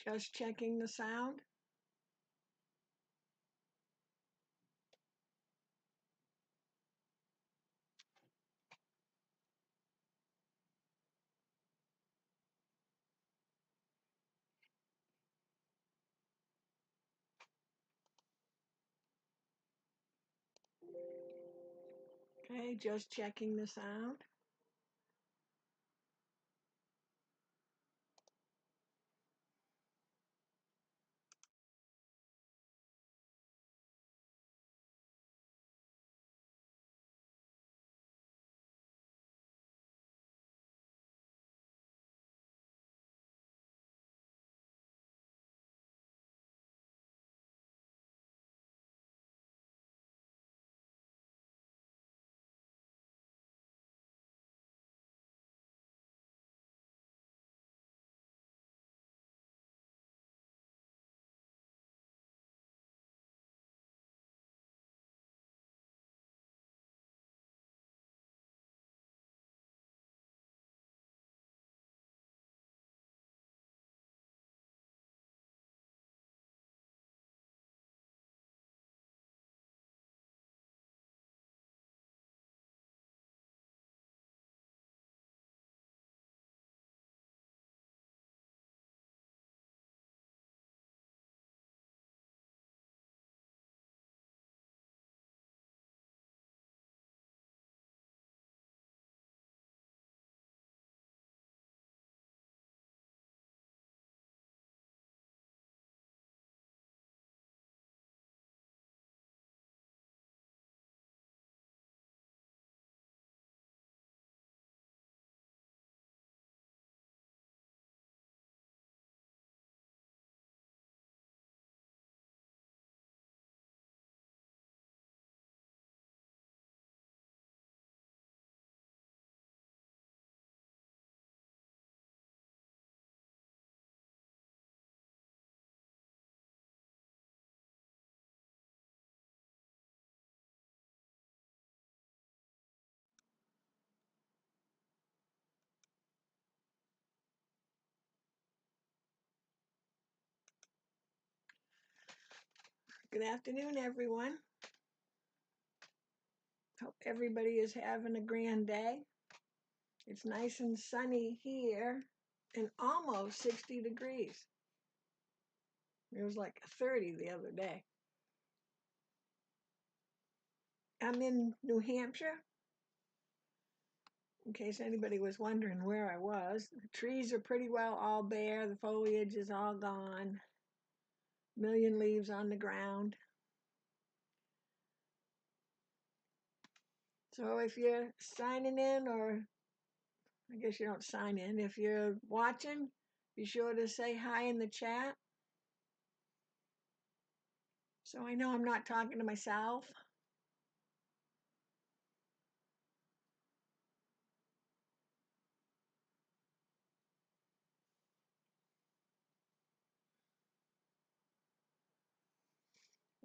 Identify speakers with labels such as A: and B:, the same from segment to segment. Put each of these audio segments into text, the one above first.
A: Just checking the sound. Okay, just checking the sound. Good afternoon, everyone. Hope everybody is having a grand day. It's nice and sunny here and almost 60 degrees. It was like 30 the other day. I'm in New Hampshire, in case anybody was wondering where I was. The trees are pretty well all bare. The foliage is all gone. A million leaves on the ground. So if you're signing in, or I guess you don't sign in, if you're watching, be sure to say hi in the chat. So I know I'm not talking to myself.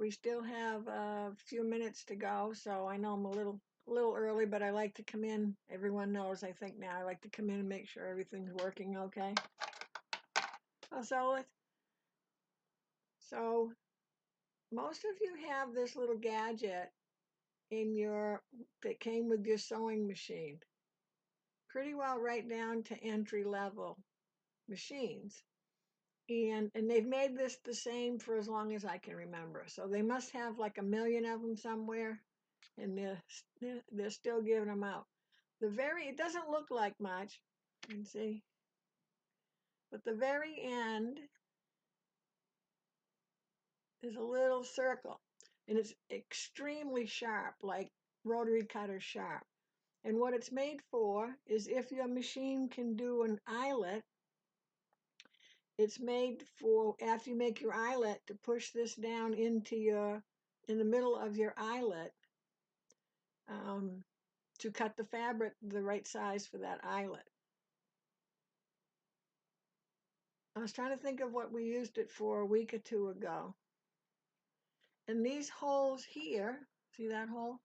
A: We still have a few minutes to go, so I know I'm a little early, but I like to come in. Everyone knows, I think now, I like to come in and make sure everything's working okay. So most of you have this little gadget that came with your sewing machine. Pretty well right down to entry level machines. And they've made this the same for as long as I can remember. So they must have like a million of them somewhere, and they're still giving them out. It doesn't look like much, you can see, but the very end is a little circle, and it's extremely sharp, like rotary cutter sharp. And what it's made for is if your machine can do an eyelet, it's made for, after you make your eyelet, to push this down in the middle of your eyelet, to cut the fabric the right size for that eyelet. I was trying to think of what we used it for a week or two ago. And these holes here, see that hole?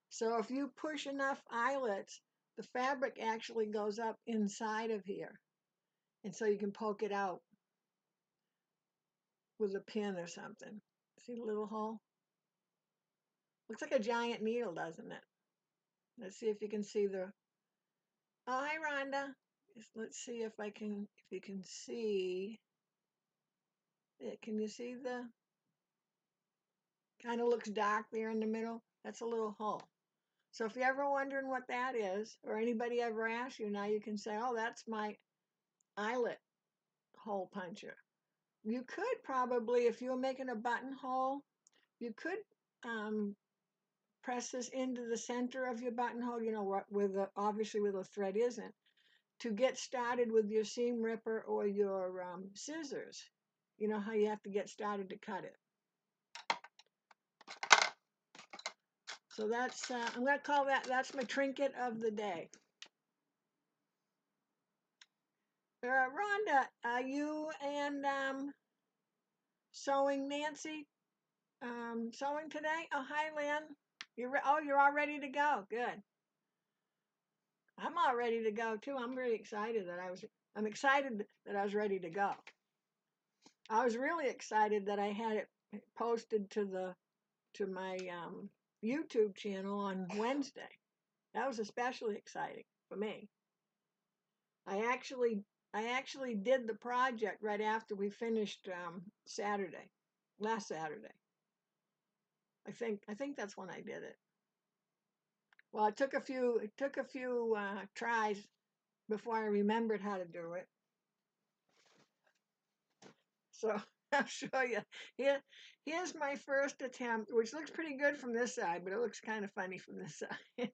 A: So if you push enough eyelets, the fabric actually goes up inside of here. And so you can poke it out. with a pin or something. See the little hole? Looks like a giant needle, doesn't it? Let's see if you can see the. Oh, hi, Rhonda. Let's see if you can see it. Can you see the? Kind of looks dark there in the middle. That's a little hole. So if you're ever wondering what that is, or anybody ever asks you, now you can say, oh, that's my eyelet hole puncher. You could probably, if you were making a buttonhole, you could press this into the center of your buttonhole, you know, obviously where the thread isn't, to get started with your seam ripper or your scissors. You know how you have to get started to cut it. So that's, I'm going to call that's my trinket of the day. Rhonda, are you and sewing Nancy sewing today? Oh, hi, Lynn. You're all ready to go. Good. I'm all ready to go too. I'm really excited I'm excited that I was ready to go. I was really excited that I had it posted to my YouTube channel on Wednesday. That was especially exciting for me. I actually did the project right after we finished last Saturday. I think that's when I did it. Well, it took a few tries before I remembered how to do it. So I'll show you. Here's my first attempt, which looks pretty good from this side, but it looks kind of funny from this side.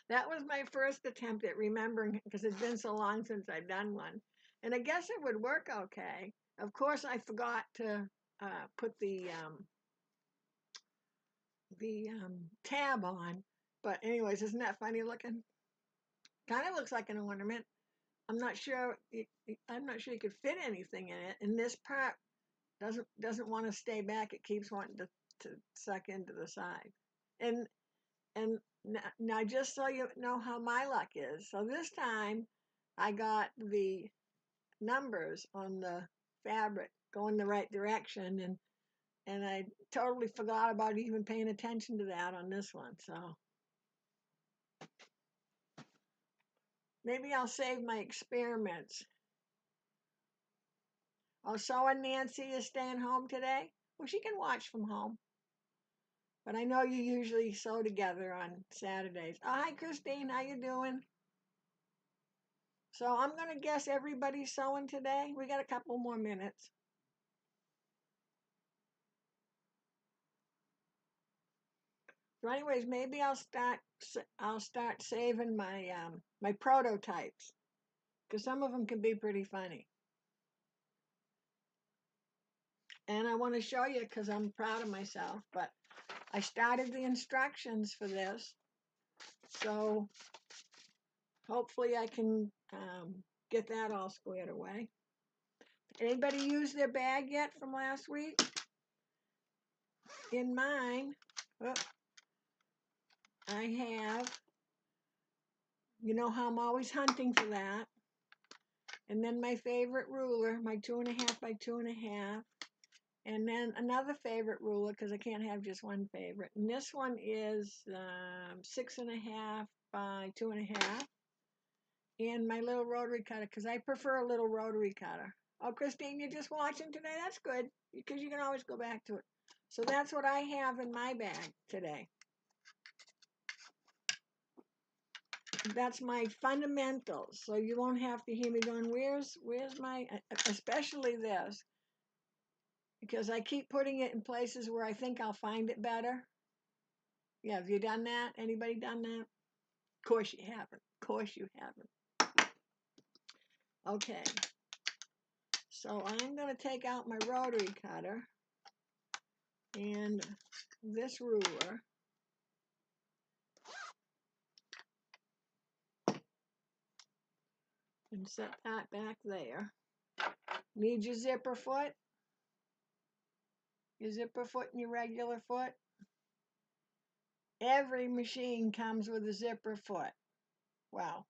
A: That was my first attempt at remembering, because it's been so long since I've done one. And I guess it would work okay. Of course, I forgot to put the tab on. But anyways, isn't that funny looking? Kind of looks like an ornament. I'm not sure you could fit anything in it. And this part doesn't want to stay back. It keeps wanting to suck into the side. And now just so you know how my luck is. So this time I got the numbers on the fabric going the right direction, and I totally forgot about even paying attention to that on this one. So maybe I'll save my experiments. Oh, so and Nancy is staying home today? Well, she can watch from home. But I know you usually sew together on Saturdays. Oh, hi, Christine. How you doing? So I'm going to guess everybody's sewing today. We got a couple more minutes. So anyways, maybe I'll start saving my my prototypes, because some of them can be pretty funny. And I want to show you because I'm proud of myself, but I started the instructions for this. So hopefully I can get that all squared away. Anybody use their bag yet from last week? In mine, I have, you know how I'm always hunting for that. And then my favorite ruler, my 2.5 by 2.5. And then another favorite ruler, because I can't have just one favorite. And this one is 6.5 by 2.5. And my little rotary cutter, because I prefer a little rotary cutter. Oh, Christine, you're just watching today? That's good, because you can always go back to it. So that's what I have in my bag today. That's my fundamentals. So you won't have to hear me going, where's my, especially this, because I keep putting it in places where I think I'll find it better. Yeah, have you done that? Anybody done that? Of course you haven't. Of course you haven't. Okay. So I'm going to take out my rotary cutter and this ruler. And set that back there. Need your zipper foot. Your zipper foot and your regular foot. Every machine comes with a zipper foot. Wow.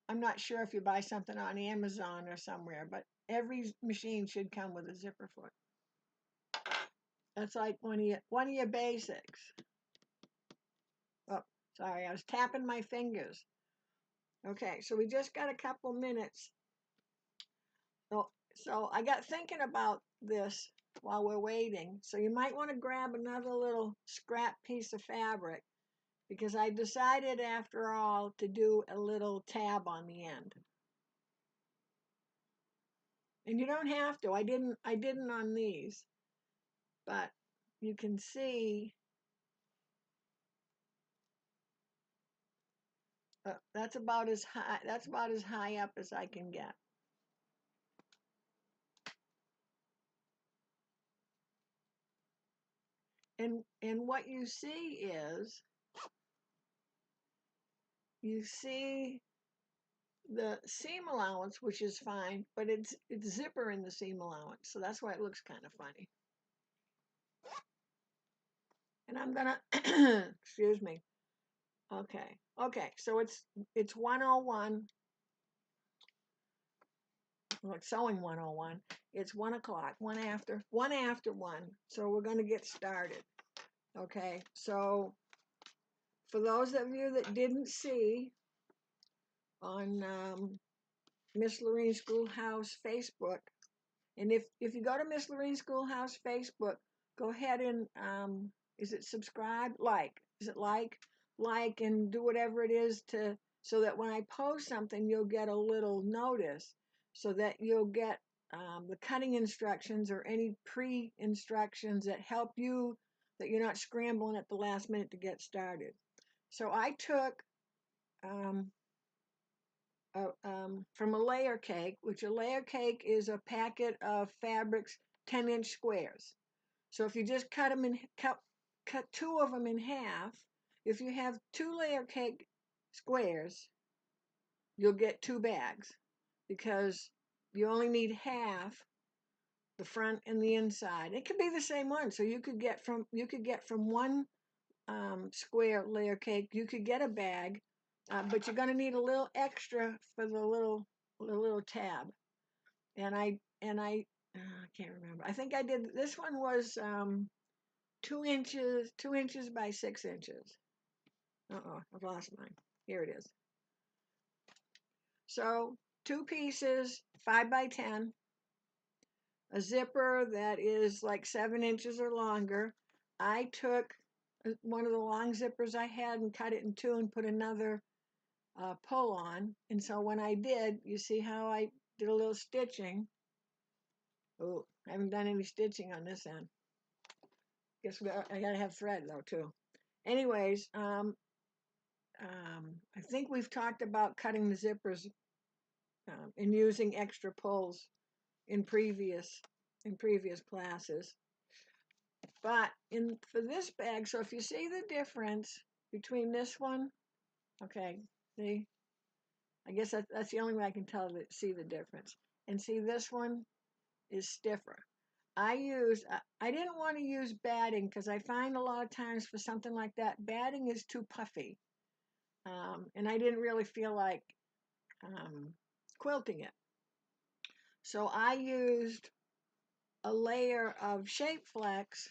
A: I'm not sure if you buy something on Amazon or somewhere, but every machine should come with a zipper foot. That's like one of your basics. Oh, sorry, I was tapping my fingers. Okay, so we just got a couple minutes. So I got thinking about this while we're waiting. So you might want to grab another little scrap piece of fabric, because I decided after all to do a little tab on the end. And you don't have to. I didn't on these. But you can see that's about as high up as I can get. And what you see is, you see the seam allowance, which is fine, but it's zipper in the seam allowance, so that's why it looks kind of funny. And I'm gonna excuse me. Okay, so it's 101. Well, it's sewing 101. It's 1 o'clock, one after 1. So we're gonna get started. Okay, so for those of you that didn't see on Miss Loreens Schoolhouse Facebook, and if you go to Miss Loreens Schoolhouse Facebook, go ahead and is it subscribe? Is it like and do whatever it is so that when I post something, you'll get a little notice, so that you'll get the cutting instructions or any pre-instructions that help you, that you're not scrambling at the last minute to get started. So I took from a layer cake, which a layer cake is a packet of fabrics 10-inch squares. So if you just cut 2 of them in half, if you have 2 layer cake squares, you'll get 2 bags, because you only need half, the front and the inside. It could be the same one, so you could get from one square layer cake, you could get a bag, but you're going to need a little extra for the little tab. And I can't remember. I think I did, this one was 2 inches by 6 inches. I've lost mine. Here it is. So 2 pieces, 5 by 10, a zipper that is like 7 inches or longer. I took one of the long zippers I had and cut it in 2 and put another pull on. And so when I did, you see how I did a little stitching. Oh, I haven't done any stitching on this end. Guess I gotta have thread though too. Anyways, I think we've talked about cutting the zippers and using extra pulls in previous classes. But for this bag, so if you see the difference between this one, okay, see, I guess that's the only way I can see the difference. And see, this one is stiffer. I didn't want to use batting, because I find a lot of times for something like that, batting is too puffy. And I didn't really feel like quilting it. So I used a layer of shape flex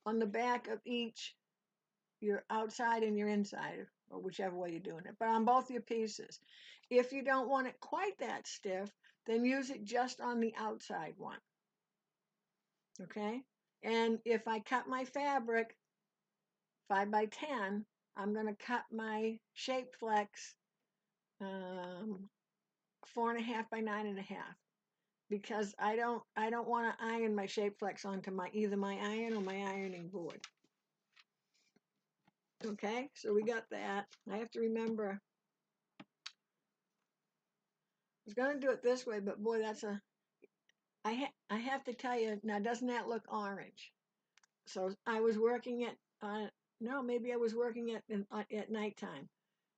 A: on the back of each, your outside and your inside, or whichever way you're doing it, but on both your pieces. If you don't want it quite that stiff, then use it just on the outside one. Okay? And if I cut my fabric 5 by 10, I'm going to cut my shape flex 4.5 by 9.5, because I don't want to iron my shape flex onto either my iron or my ironing board. Okay, so we got that. I have to remember. I was going to do it this way, but boy, I have to tell you, now doesn't that look orange? So I was working at, no, maybe I was working at nighttime,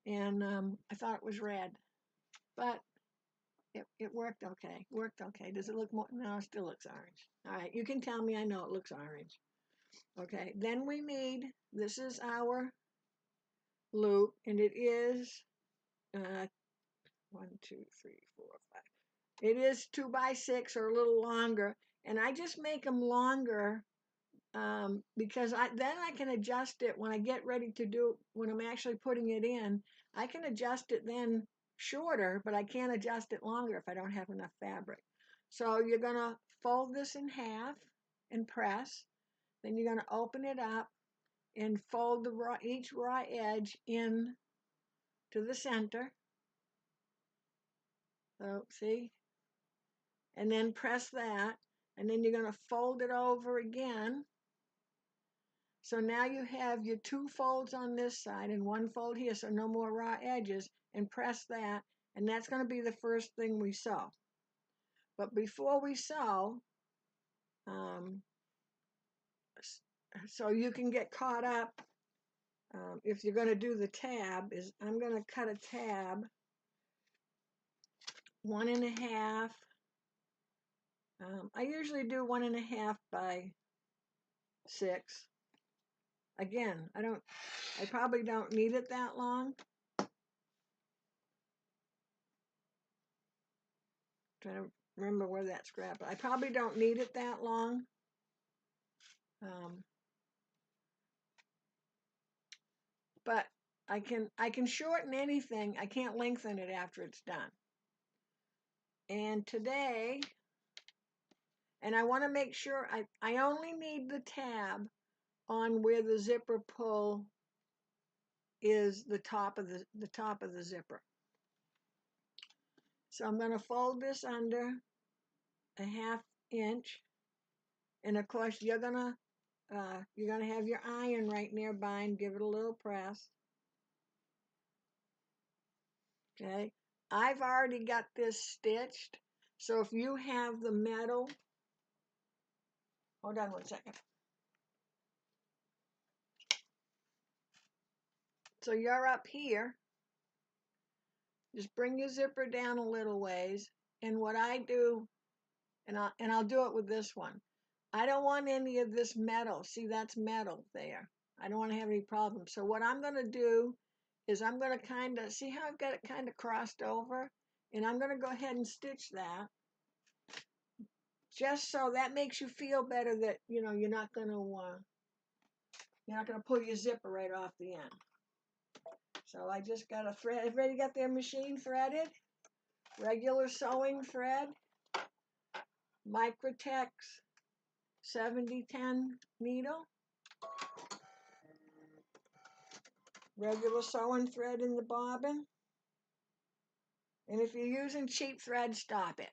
A: and I thought it was red, but it worked okay. Does it look more? No, it still looks orange. All right, you can tell me I know it looks orange. Okay, then we need, this is our loop, and it is 1, 2, 3, 4, 5. It is 2x6 or a little longer, and I just make them longer because then I can adjust it when I get ready to do, when I'm actually putting it in. I can adjust it then shorter, but I can't adjust it longer if I don't have enough fabric. So you're going to fold this in half and press. Then you're going to open it up and fold each raw edge in to the center. So see? And then press that, and then you're going to fold it over again. So now you have your 2 folds on this side and 1 fold here, so no more raw edges, and press that, and that's going to be the first thing we sew. But before we sew, so you can get caught up if you're going to do the tab, is I'm going to cut a tab 1.5. I usually do 1.5 by 6. Again, I probably don't need it that long. Trying to remember where that scrap. I probably don't need it that long. But I can shorten anything. I can't lengthen it after it's done. And today, and I want to make sure I only need the tab on where the zipper pull is the top of the zipper. So I'm going to fold this under 1/2 inch, and of course you're gonna have your iron right nearby and give it a little press. Okay, I've already got this stitched, so if you have the metal, hold on 1 second. So you're up here, just bring your zipper down a little ways, and what I do, and I'll do it with this one, I don't want any of this metal. See, that's metal there. I don't want to have any problems. So what I'm going to do is I'm going to kind of, see how I've got it kind of crossed over? And I'm going to go ahead and stitch that. Just so that makes you feel better that, you know, you're not going to pull your zipper right off the end. So I just got a thread. Everybody got their machine threaded? Regular sewing thread. Microtex 7010 needle. Regular sewing thread in the bobbin. And if you're using cheap thread, stop it.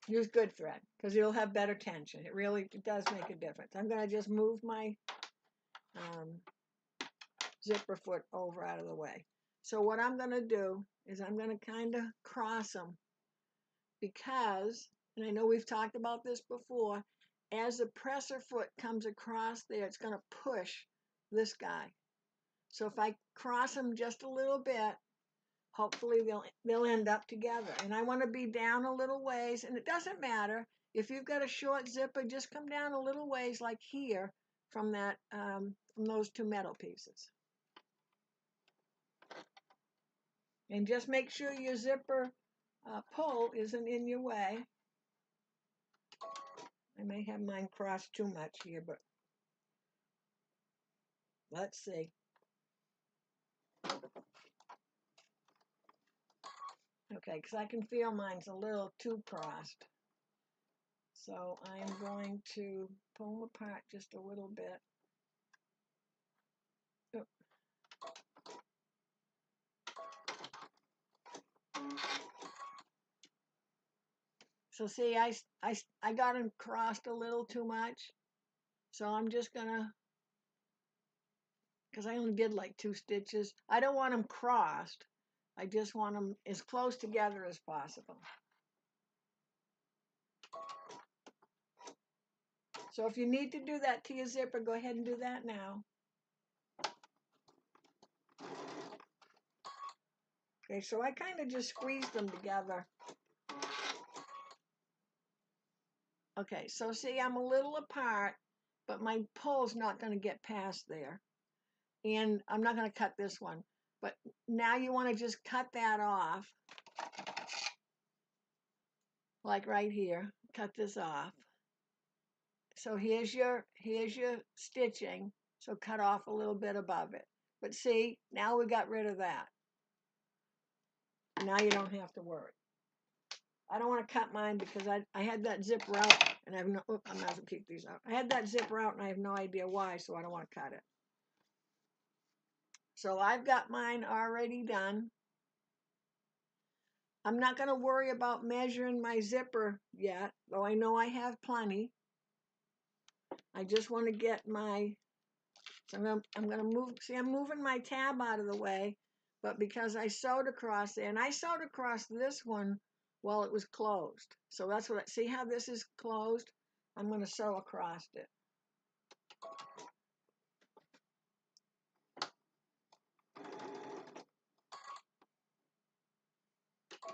A: Use good thread because it'll have better tension. It does make a difference. I'm going to just move my zipper foot over out of the way. So what I'm going to do is I'm going to kind of cross them because, and I know we've talked about this before, as the presser foot comes across there, it's going to push this guy. So if I cross them just a little bit, hopefully they'll end up together. And I want to be down a little ways, and it doesn't matter if you've got a short zipper, just come down a little ways like here from that from those 2 metal pieces. And just make sure your zipper pull isn't in your way. I may have mine crossed too much here, but let's see. Okay, because I can feel mine's a little too crossed. So I'm going to pull them apart just a little bit. Oh. So see, I got them crossed a little too much. So I'm just gonna, because I only did like 2 stitches. I don't want them crossed. I just want them as close together as possible. So if you need to do that to your zipper, go ahead and do that now. Okay, so I kind of just squeezed them together. Okay, so see, I'm a little apart, but my pull's not going to get past there. And I'm not going to cut this one. But now you want to just cut that off. like right here, cut this off. So here's your stitching. So cut off a little bit above it. But see, now we got rid of that. Now you don't have to worry. I don't want to cut mine because I had that zipper out and I have no, I might as well keep these out. I had that zipper out and I have no idea why, so I don't want to cut it. So I've got mine already done. I'm not going to worry about measuring my zipper yet, though I know I have plenty. I just want to get my, so I'm going to move, see, I'm moving my tab out of the way, but because I sewed across there, and I sewed across this one while it was closed. So that's what, see how this is closed? I'm going to sew across it.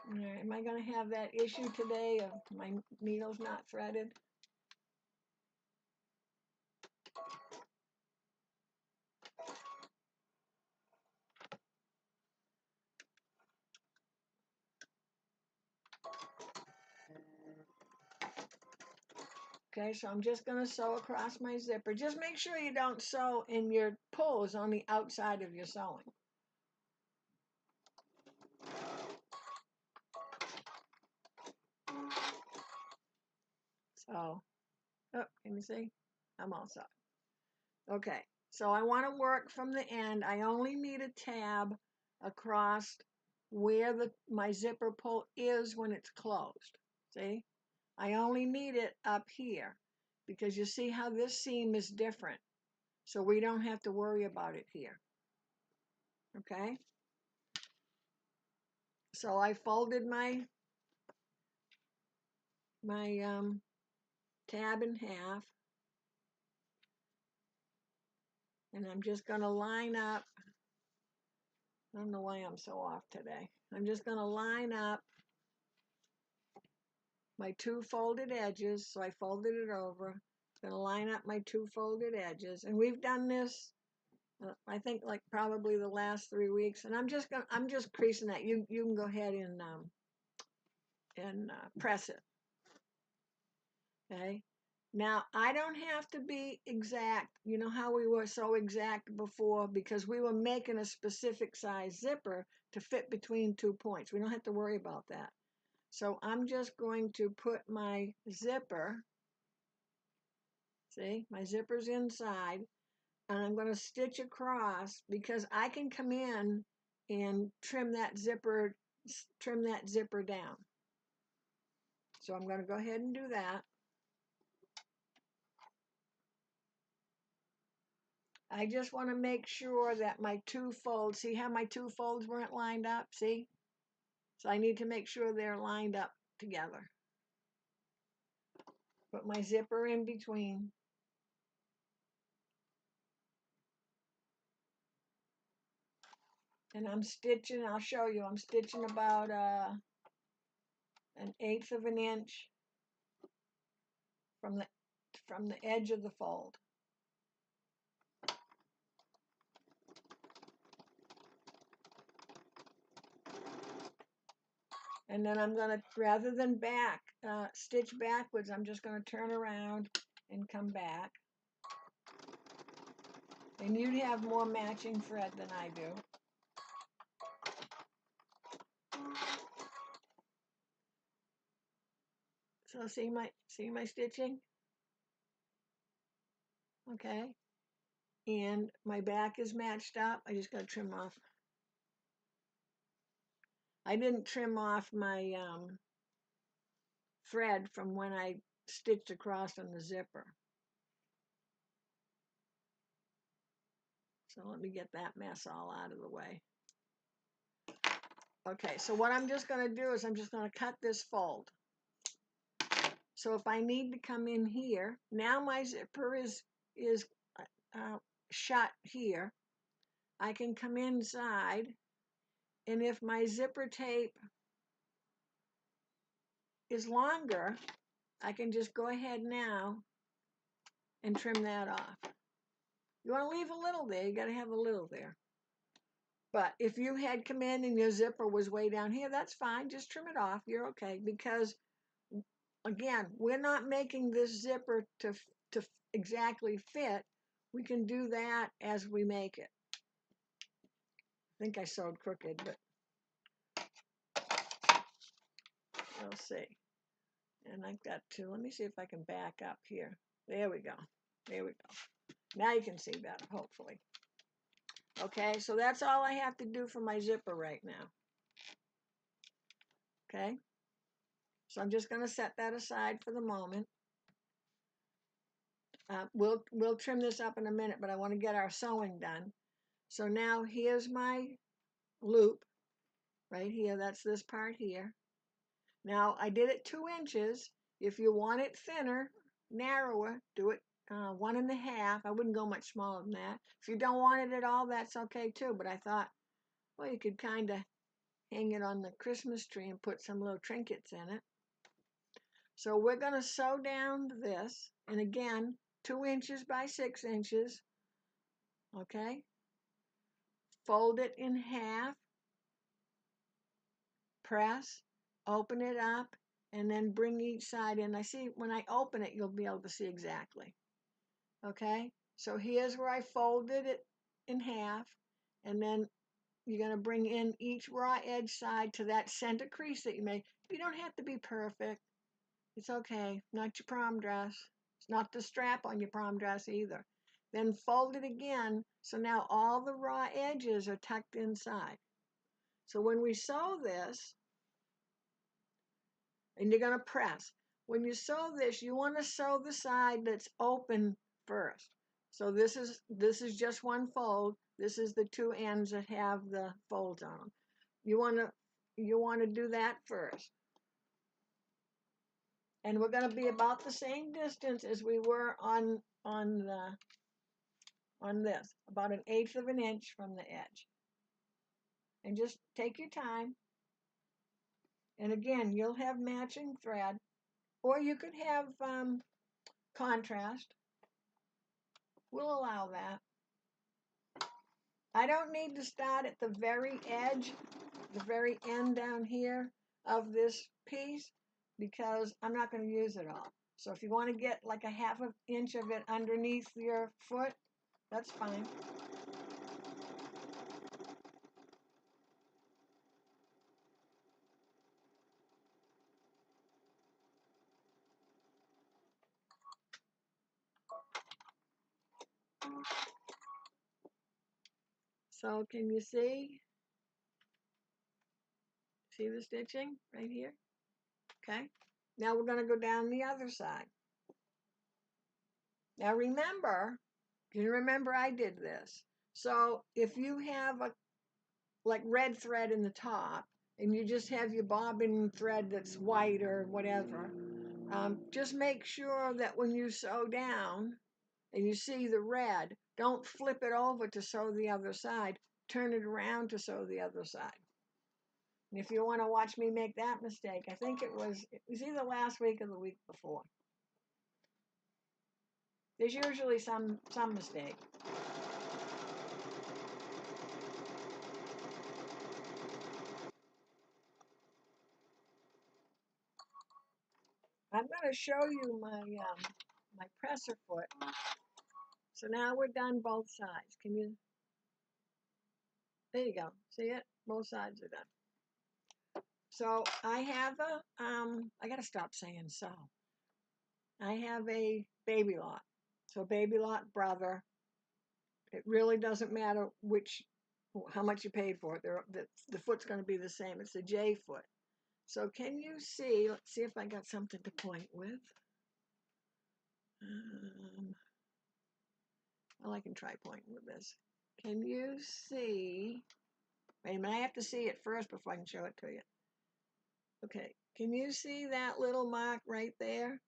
A: All right, am I going to have that issue today of my needle's not threaded? Okay, so I'm just going to sew across my zipper. Just make sure you don't sew in your pulls on the outside of your sewing. So, oh, can you see? I'm all set. Okay, so I want to work from the end. I only need a tab across where my zipper pull is when it's closed. See? I only need it up here because you see how this seam is different. So we don't have to worry about it here. Okay? So I folded my tab in half, and I'm just going to line up. I don't know why I'm so off today. I'm just going to line up my two folded edges. So I folded it over. I'm going to line up my two folded edges, and we've done this I think like probably the last 3 weeks, and I'm just creasing that. You can go ahead and press it. Okay. Now I don't have to be exact. You know how we were so exact before because we were making a specific size zipper to fit between 2 points. We don't have to worry about that. So I'm just going to put my zipper. See, my zipper's inside. And I'm going to stitch across because I can come in and trim that zipper down. So I'm going to go ahead and do that. I just want to make sure that my two folds, see how my two folds weren't lined up? See? So I need to make sure they're lined up together. Put my zipper in between. And I'm stitching, I'll show you, I'm stitching about 1/8 of an inch from the edge of the fold. And then I'm going to, rather than stitch backwards, I'm just going to turn around and come back. And you'd have more matching thread than I do. So see my stitching? Okay. And my back is matched up. I just got to trim off. I didn't trim off my thread from when I stitched across on the zipper. So let me get that mess all out of the way. Okay, so what I'm just going to do is I'm just going to cut this fold. So if I need to come in here, now my zipper is shut here. I can come inside, and if my zipper tape is longer, I can just go ahead now and trim that off. You want to leave a little there, you got to have a little there. But if you had come in and your zipper was way down here, that's fine. Just trim it off. You're okay because again, we're not making this zipper to exactly fit. We can do that as we make it. I think I sewed crooked, but we'll see. And I've got to, let me see if I can back up here. There we go. There we go. Now you can see better, hopefully. Okay, so that's all I have to do for my zipper right now. Okay, so I'm just going to set that aside for the moment. We'll trim this up in a minute, but I want to get our sewing done. So now here's my loop right here. That's this part here. Now I did it 2 inches. If you want it thinner, narrower, do it 1.5. I wouldn't go much smaller than that. If you don't want it at all, that's okay too. But I thought, well, you could kind of hang it on the Christmas tree and put some little trinkets in it. So we're going to sew down this, and again, 2 inches by 6 inches. Okay, fold it in half, press, open it up, and then bring each side in. I see when I open it, you'll be able to see exactly. Okay, so here's where I folded it in half, and then you're going to bring in each raw edge side to that center crease that you made. You don't have to be perfect. It's okay. Not your prom dress. It's not the strap on your prom dress either. Then fold it again, so now all the raw edges are tucked inside. So when we sew this, and you're going to press, when you sew this, you want to sew the side that's open first. So this is just one fold. This is the 2 ends that have the folds on them. You want to do that first. And we're going to be about the same distance as we were on this, about 1/8 of an inch from the edge. And just take your time. And again, you'll have matching thread, or you could have contrast. We'll allow that. I don't need to start at the very edge, the very end down here of this piece, because I'm not going to use it all. So if you want to get like 1/2 inch of it underneath your foot, that's fine. So can you see? See the stitching right here? Okay. Now we're going to go down the other side. Now remember, you remember I did this. So if you have a like red thread in the top and you just have your bobbin thread that's white or whatever, just make sure that when you sew down and you see the red, don't flip it over to sew the other side. Turn it around to sew the other side. And if you want to watch me make that mistake, I think it was either last week or the week before. There's usually some mistake. I'm going to show you my presser foot. So now we're done both sides. Can you? There you go. See it? Both sides are done. So I have I got to stop saying so. I have a baby lot. So baby lot brother. It really doesn't matter how much you paid for it. The foot's going to be the same. It's a J foot. So can you see? Let's see if I got something to point with. Well, I can try pointing with this. Can you see? Wait a minute, I have to see it first before I can show it to you. Okay, can you see that little mark right there?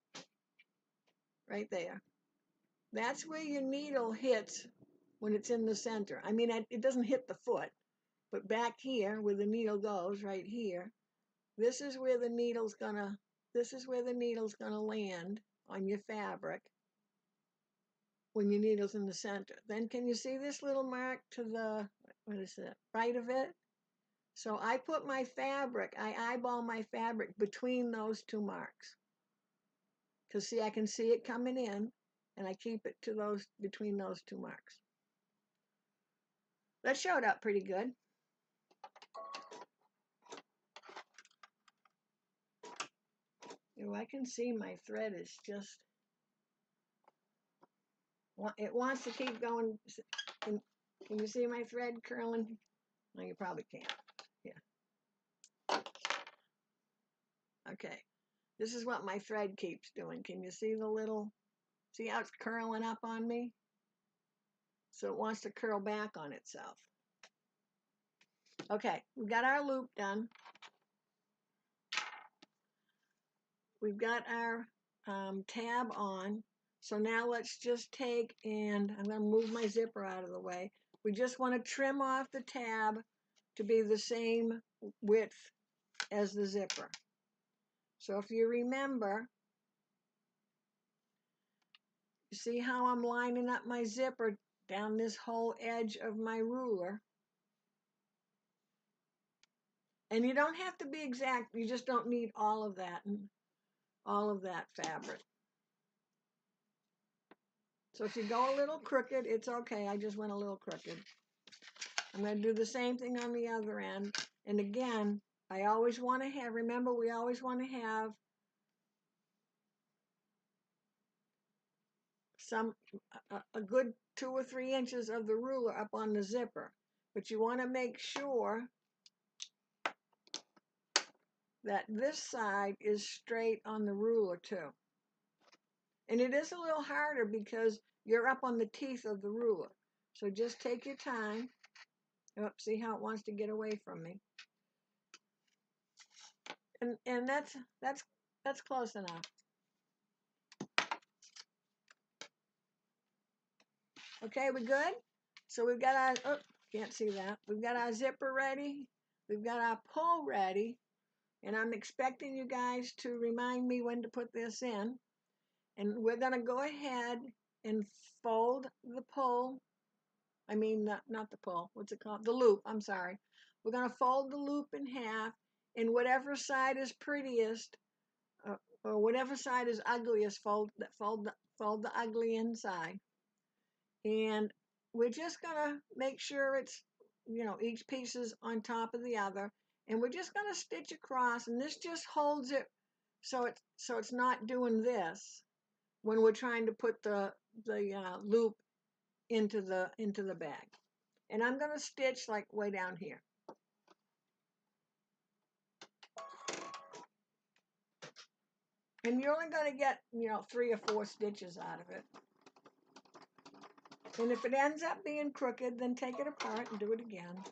A: Right there. That's where your needle hits when it's in the center. I mean, it doesn't hit the foot, but back here where the needle goes, right here, this is where the needle's gonna land on your fabric when your needle's in the center. Then can you see this little mark to the, what is it, right of it? So I put my fabric, I eyeball my fabric between those 2 marks. because see, I can see it coming in, and I keep it to those, between those two marks. That showed up pretty good. I can see my thread is just, it wants to keep going. Can you see my thread curling? No, you probably can't. Yeah. Okay. This is what my thread keeps doing. Can you see the little, see how it's curling up on me? So it wants to curl back on itself. Okay, we've got our loop done. We've got our tab on. So now let's just take, and I'm going to move my zipper out of the way. We just want to trim off the tab to be the same width as the zipper. So if you remember, you see how I'm lining up my zipper down this whole edge of my ruler. And you don't have to be exact, you just don't need all of that fabric. So if you go a little crooked, it's okay. I just went a little crooked. I'm going to do the same thing on the other end. And again, I always want to have, remember, we always want to have a good 2 or 3 inches of the ruler up on the zipper. But you want to make sure that this side is straight on the ruler too. And it is a little harder because you're up on the teeth of the ruler. So just take your time. Oh, see how it wants to get away from me. And that's close enough. Okay, we good? So we've got our, oh, can't see that. We've got our zipper ready. We've got our pull ready. And I'm expecting you guys to remind me when to put this in. And we're going to go ahead and fold the pull. I mean, not the pull. What's it called? The loop. I'm sorry. We're going to fold the loop in half. And whatever side is prettiest, or whatever side is ugliest, fold the ugly inside. And we're just going to make sure it's, each piece is on top of the other. And we're just going to stitch across. And this just holds it so it's not doing this when we're trying to put the loop into the bag. And I'm going to stitch like way down here. And you're only going to get, 3 or 4 stitches out of it. And if it ends up being crooked, then take it apart and do it again.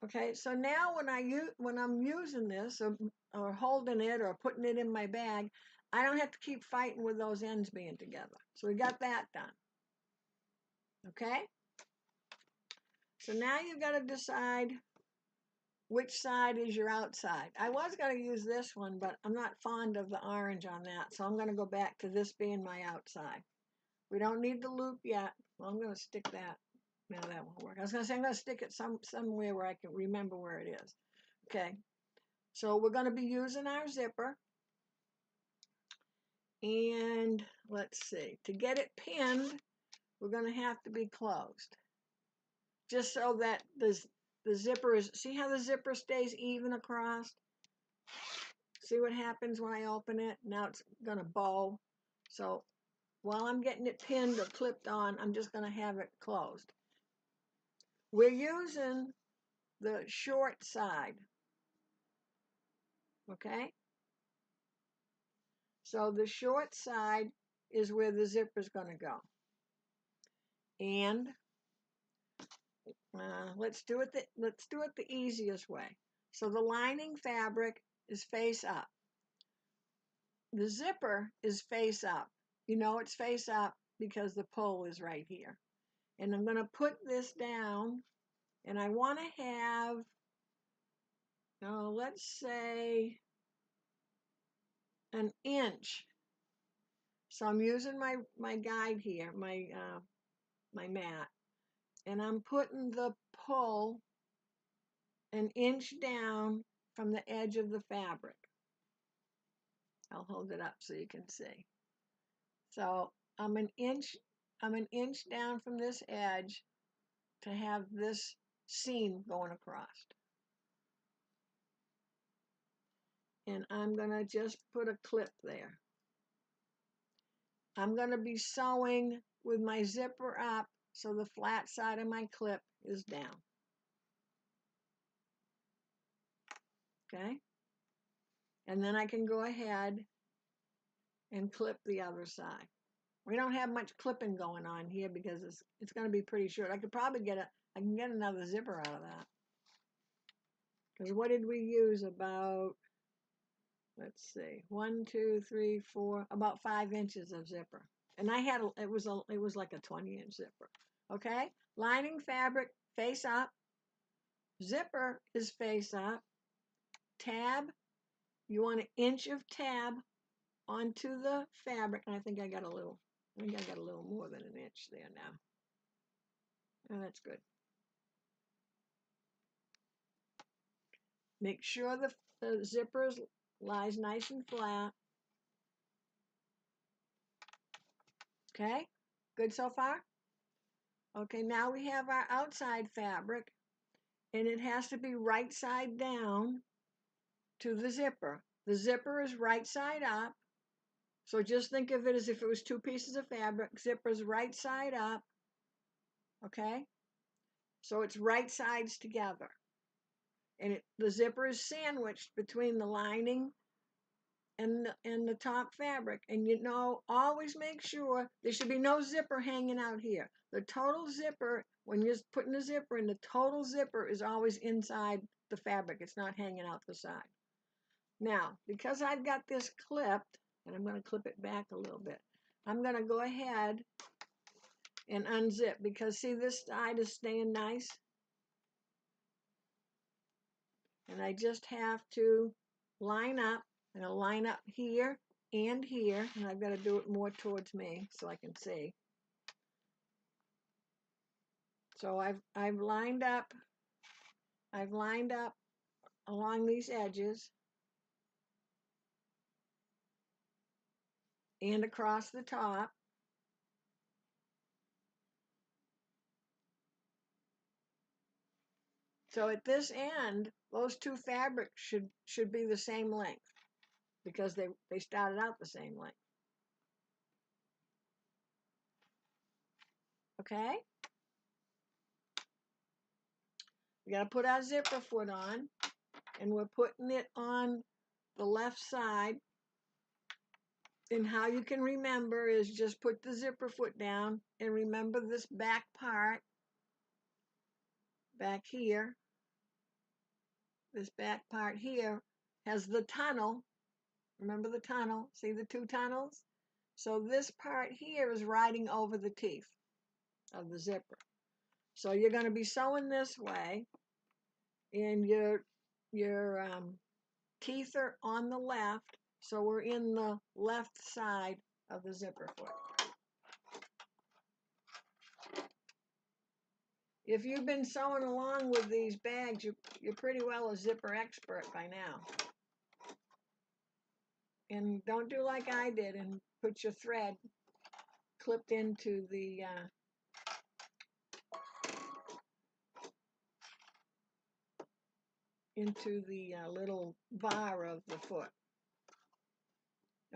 A: Okay, so now when I'm using this or holding it or putting it in my bag, I don't have to keep fighting with those ends being together. So we got that done. Okay? So now you've got to decide which side is your outside. I was going to use this one, but I'm not fond of the orange on that, so I'm going to go back to this being my outside. We don't need the loop yet. Well, I'm going to stick that. No, that won't work. I was going to say I'm going to stick it somewhere where I can remember where it is. Okay, so we're going to be using our zipper. And let's see, to get it pinned, we're going to have to be closed. Just so that the zipper is, see how the zipper stays even across? See what happens when I open it? Now it's going to bow. So while I'm getting it pinned or clipped on, I'm just going to have it closed. We're using the short side. Okay? So the short side is where the zipper is going to go. And let's do it the easiest way. So the lining fabric is face up. The zipper is face up. You know it's face up because the pull is right here. And I'm going to put this down, and I want to have, let's say, an inch. So I'm using my guide here, my mat, and I'm putting the pull an inch down from the edge of the fabric. I'll hold it up so you can see. So I'm an inch down from this edge to have this seam going across. And I'm going to just put a clip there. I'm going to be sewing with my zipper up so the flat side of my clip is down. Okay? And then I can go ahead and clip the other side. We don't have much clipping going on here because it's going to be pretty short. I could probably I can get another zipper out of that. Because what did we use? About, let's see, 1, 2, 3, 4, about 5 inches of zipper. And I had, it was like a 20-inch zipper. Okay? Lining fabric face up. Zipper is face up. Tab, you want 1 inch of tab onto the fabric. And I think I got a little more than 1 inch there now. Oh, that's good. Make sure the zipper lies nice and flat. Okay, good so far? Okay, now we have our outside fabric, and it has to be right side down to the zipper. The zipper is right side up, so just think of it as if it was 2 pieces of fabric. Zipper's right side up, okay? So it's right sides together. And the zipper is sandwiched between the lining and the top fabric. And you know, always make sure there should be no zipper hanging out here. The total zipper, when you're putting the zipper in, the total zipper is always inside the fabric. It's not hanging out the side. Now, because I've got this clipped, and I'm going to clip it back a little bit, I'm going to go ahead and unzip, because see, this side is staying nice. And I just have to line up, and I'll line up here and here, and I've got to do it more towards me so I can see. So I've lined up along these edges and across the top. So at this end, those 2 fabrics should be the same length, because they started out the same length. Okay? We got to put our zipper foot on, and we're putting it on the left side. And how you can remember is just put the zipper foot down and remember this back part back here. This back part here has the tunnel. Remember the tunnel? See the 2 tunnels? So this part here is riding over the teeth of the zipper. So you're going to be sewing this way, and your teeth are on the left, so we're in the left side of the zipper foot. If you've been sewing along with these bags, you're pretty well a zipper expert by now. And don't do like I did and put your thread clipped into the little bar of the foot.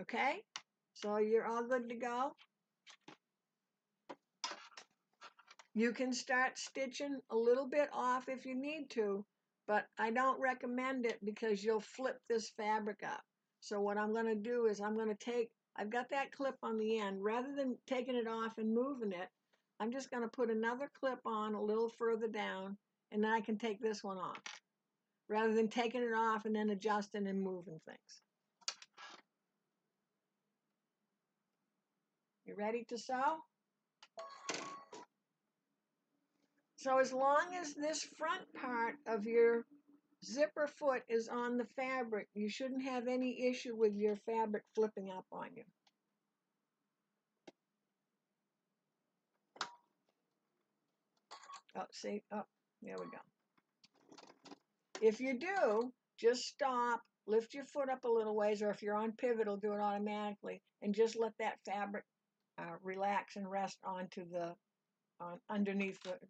A: Okay? So you're all good to go. You can start stitching a little bit off if you need to, but I don't recommend it because you'll flip this fabric up. So what I'm going to do is I've got that clip on the end. Rather than taking it off and moving it, I'm just going to put another clip on a little further down, and then I can take this one off, rather than taking it off and then adjusting and moving things. You ready to sew? So as long as this front part of your zipper foot is on the fabric, you shouldn't have any issue with your fabric flipping up on you. Oh, see, oh, there we go. If you do, just stop lift your foot up a little ways, or if you're on pivot, it'll do it automatically, and just let that fabric relax and rest onto the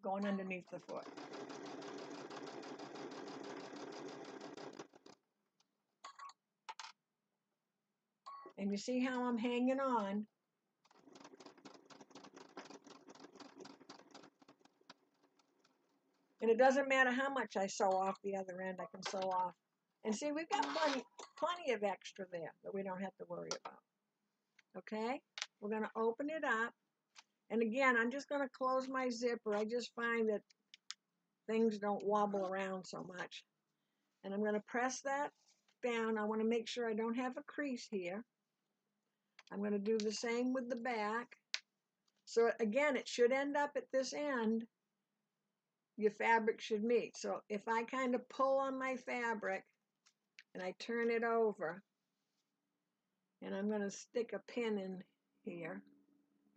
A: going underneath the foot. And you see how I'm hanging on. And it doesn't matter how much I sew off the other end, I can sew off. And see, we've got plenty of extra there that we don't have to worry about. Okay, we're going to open it up. And again, I'm just going to close my zipper. I just find that things don't wobble around so much. And I'm going to press that down. I want to make sure I don't have a crease here. I'm going to do the same with the back. So again, it should end up at this end. Your fabric should meet. So if I kind of pull on my fabric and I turn it over, and I'm going to stick a pin in here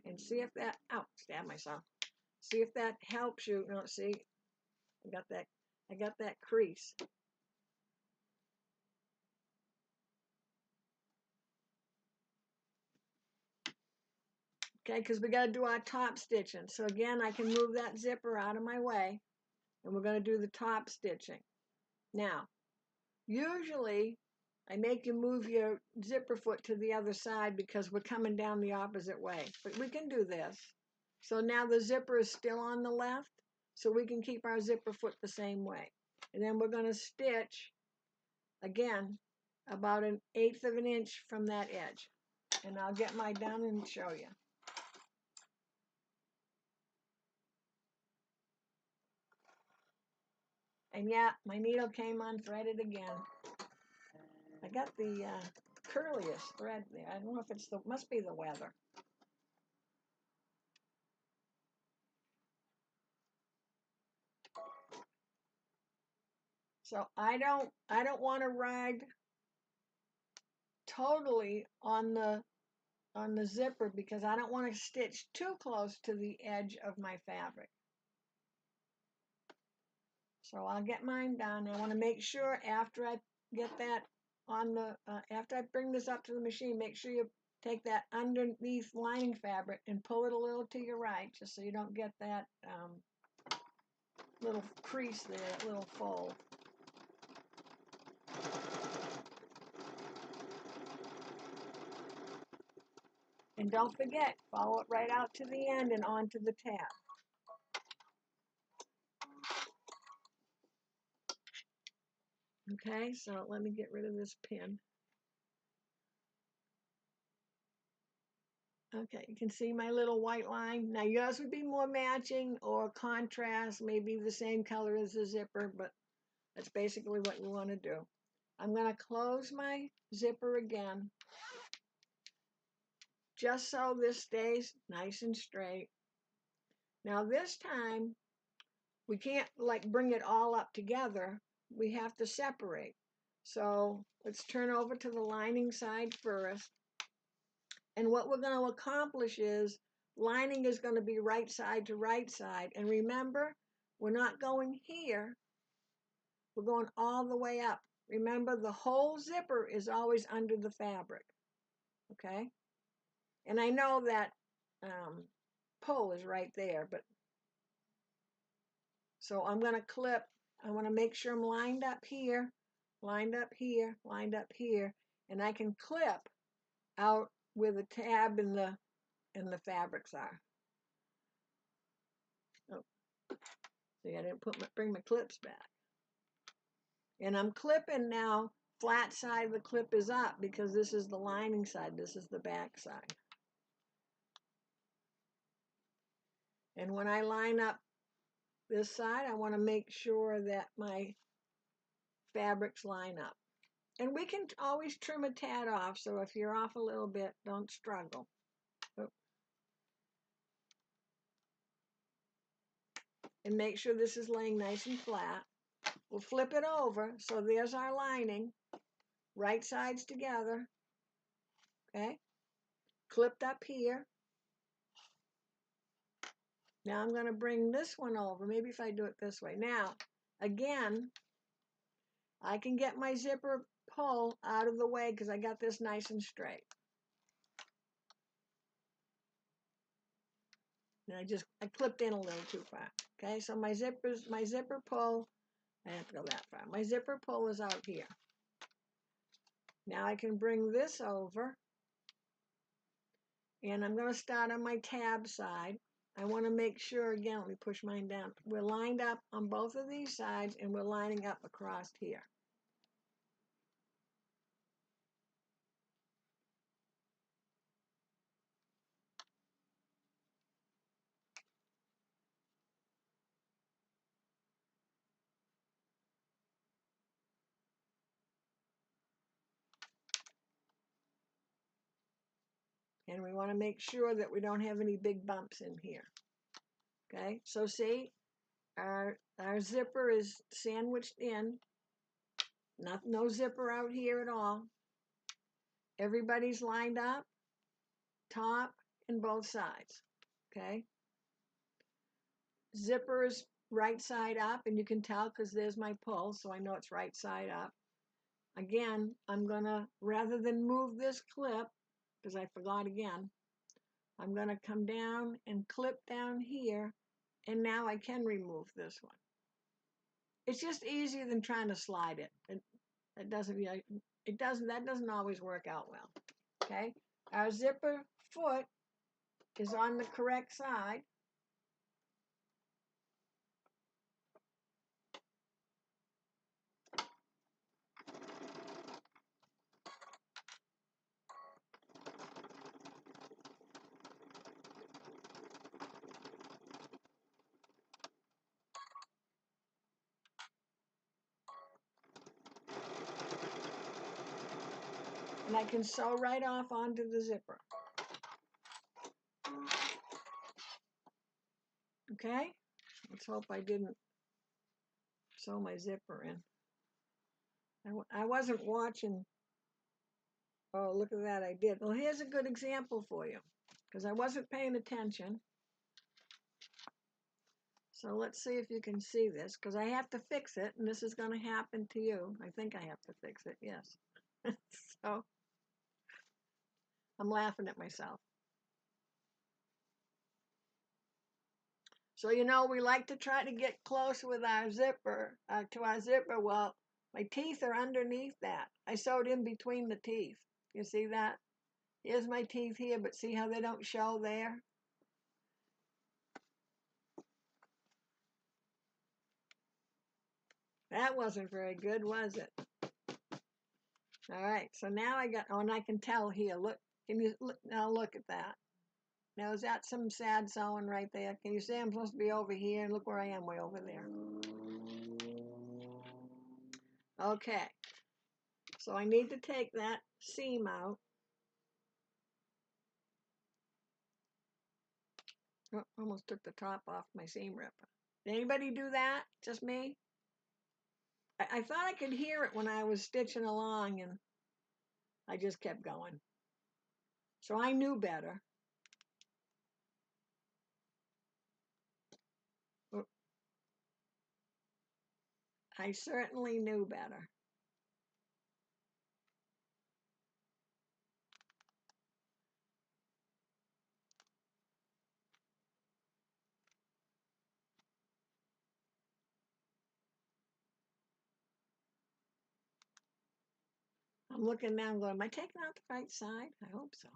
A: and see if that, ow, stab myself. See if that helps you. No, see, I got that crease. Okay, because we got to do our top stitching. So again, I can move that zipper out of my way, and we're going to do the top stitching. Now, usually, I make you move your zipper foot to the other side because we're coming down the opposite way. But we can do this. So now the zipper is still on the left, so we can keep our zipper foot the same way. And then we're going to stitch, again, about 1/8 of an inch from that edge. And I'll get mine done and show you. And yeah, my needle came unthreaded again. I got the curliest thread there. I don't know if it's must be the weather. So I don't want to ride totally on the zipper because I don't want to stitch too close to the edge of my fabric. So I'll get mine done. I want to make sure after I get that on the, after I bring this up to the machine, make sure you take that underneath lining fabric and pull it a little to your right, just so you don't get that little crease there, that little fold. And don't forget, follow it right out to the end and onto the tab. Okay, so let me get rid of this pin. Okay, you can see my little white line. Now yours would be more matching or contrast, maybe the same color as the zipper, but that's basically what you want to do. I'm going to close my zipper again, just so this stays nice and straight. Now this time, we can't like bring it all up together. We have to separate. So let's turn over to the lining side first. And what we're going to accomplish is lining is going to be right side to right side. And remember, we're not going here. We're going all the way up. Remember, the whole zipper is always under the fabric. Okay? And I know that pull is right there, but so I'm going to clip. I want to make sure I'm lined up here, lined up here, lined up here, and I can clip out where the tab and the fabrics are. Oh, see, I didn't bring my clips back. And I'm clipping now. Flat side of the clip is up because this is the lining side. This is the back side. And when I line up this side, I want to make sure that my fabrics line up. And we can always trim a tad off, so if you're off a little bit, don't struggle. Oh. And make sure this is laying nice and flat. We'll flip it over, so there's our lining. Right sides together. Okay? Clipped up here. Now I'm going to bring this one over. Maybe if I do it this way. Now, again, I can get my zipper pull out of the way because I got this nice and straight. And I clipped in a little too far. Okay, so my zipper pull, I have to go that far. My zipper pull is out here. Now I can bring this over, and I'm going to start on my tab side. I want to make sure, again, let me push mine down. We're lined up on both of these sides, and we're lining up across here. And we want to make sure that we don't have any big bumps in here. Okay, so see, our zipper is sandwiched in. No zipper out here at all. Everybody's lined up, top and both sides. Okay, zipper is right side up, and you can tell because there's my pull, so I know it's right side up. Again, I'm gonna, rather than move this clip, because I forgot again, I'm gonna come down and clip down here, and now I can remove this one. It's just easier than trying to slide it. That doesn't always work out well. Okay, our zipper foot is on the correct side. And I can sew right off onto the zipper. Okay, let's hope I didn't sew my zipper in. I wasn't watching. Oh, look at that, I did. Well, here's a good example for you, because I wasn't paying attention. So let's see if you can see this, because I have to fix it, and this is going to happen to you. I think I have to fix it, yes. So I'm laughing at myself. So, you know, we like to try to get close with our zipper, to our zipper. Well, my teeth are underneath that. I sewed in between the teeth. You see that? Here's my teeth here, but see how they don't show there? That wasn't very good, was it? All right, so now I got, oh, and I can tell here, look, can you look, now look at that. Now, is that some sad sewing right there? Can you see I'm supposed to be over here? And look where I am, way over there. Okay, so I need to take that seam out. Oh, almost took the top off my seam ripper. Did anybody do that? Just me? I thought I could hear it when I was stitching along, and I just kept going. So I knew better. I certainly knew better. I'm looking now and going, am I taking out the right side? I hope so.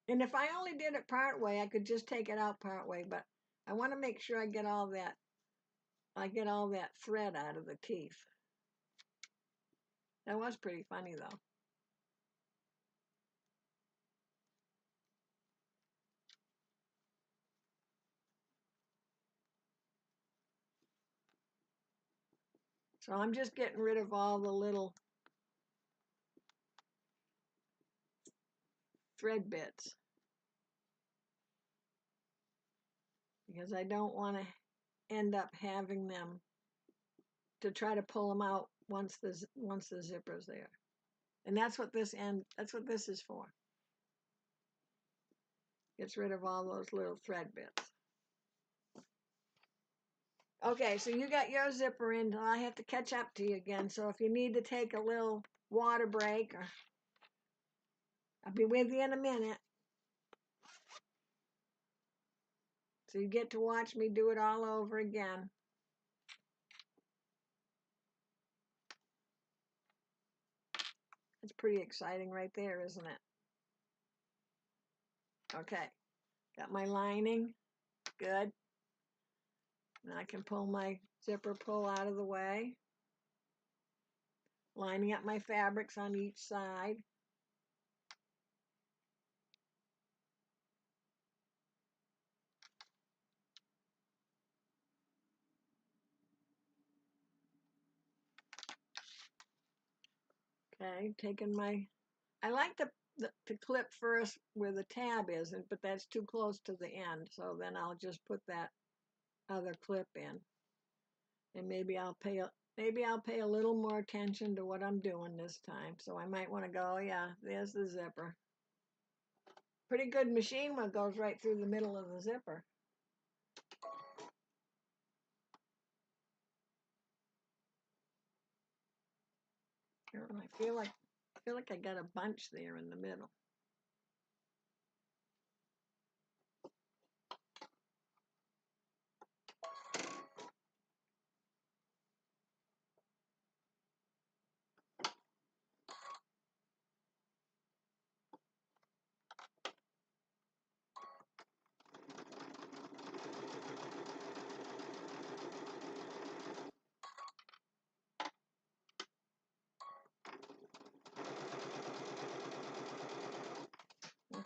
A: And if I only did it part way, I could just take it out part way, but I want to make sure I get all that thread out of the teeth. That was pretty funny though. So I'm just getting rid of all the little thread bits, because I don't want to end up having them to try to pull them out once the zipper's there. And that's what this is for. Gets rid of all those little thread bits. Okay, so you got your zipper in, and I have to catch up to you again. So if you need to take a little water break, or I'll be with you in a minute. So you get to watch me do it all over again. It's pretty exciting right there, isn't it? Okay, got my lining, good. Now I can pull my zipper pull out of the way. Lining up my fabrics on each side. Okay, taking my, I like to clip first where the tab is, but that's too close to the end. So then I'll just put that other clip in. And maybe I'll pay a little more attention to what I'm doing this time. So I might want to go, oh yeah, there's the zipper. Pretty good machine one goes right through the middle of the zipper. I feel like I got a bunch there in the middle.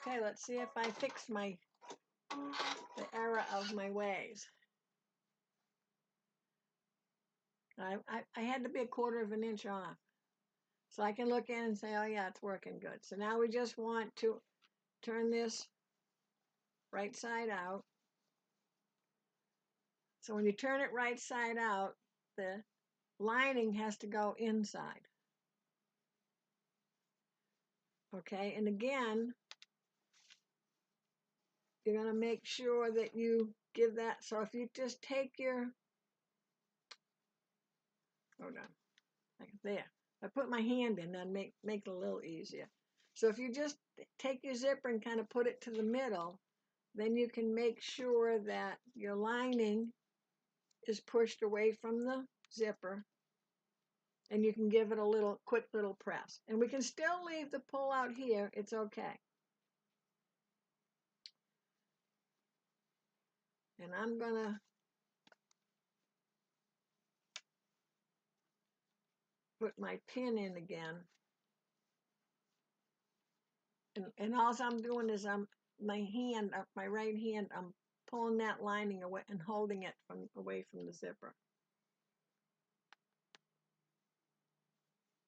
A: Okay, let's see if I fix the error of my ways. I had to be 1/4 of an inch off. So I can look in and say, oh yeah, it's working good. So now we just want to turn this right side out. So when you turn it right side out, the lining has to go inside. Okay, and again, you're going to make sure that you give that. So if you just take your, hold on, like there. I put my hand in, then make it a little easier. So if you just take your zipper and kind of put it to the middle, then you can make sure that your lining is pushed away from the zipper, and you can give it a quick little press. And we can still leave the pull out here, it's okay. And I'm gonna put my pin in again. And all I'm doing is my right hand, I'm pulling that lining away and holding it away from the zipper,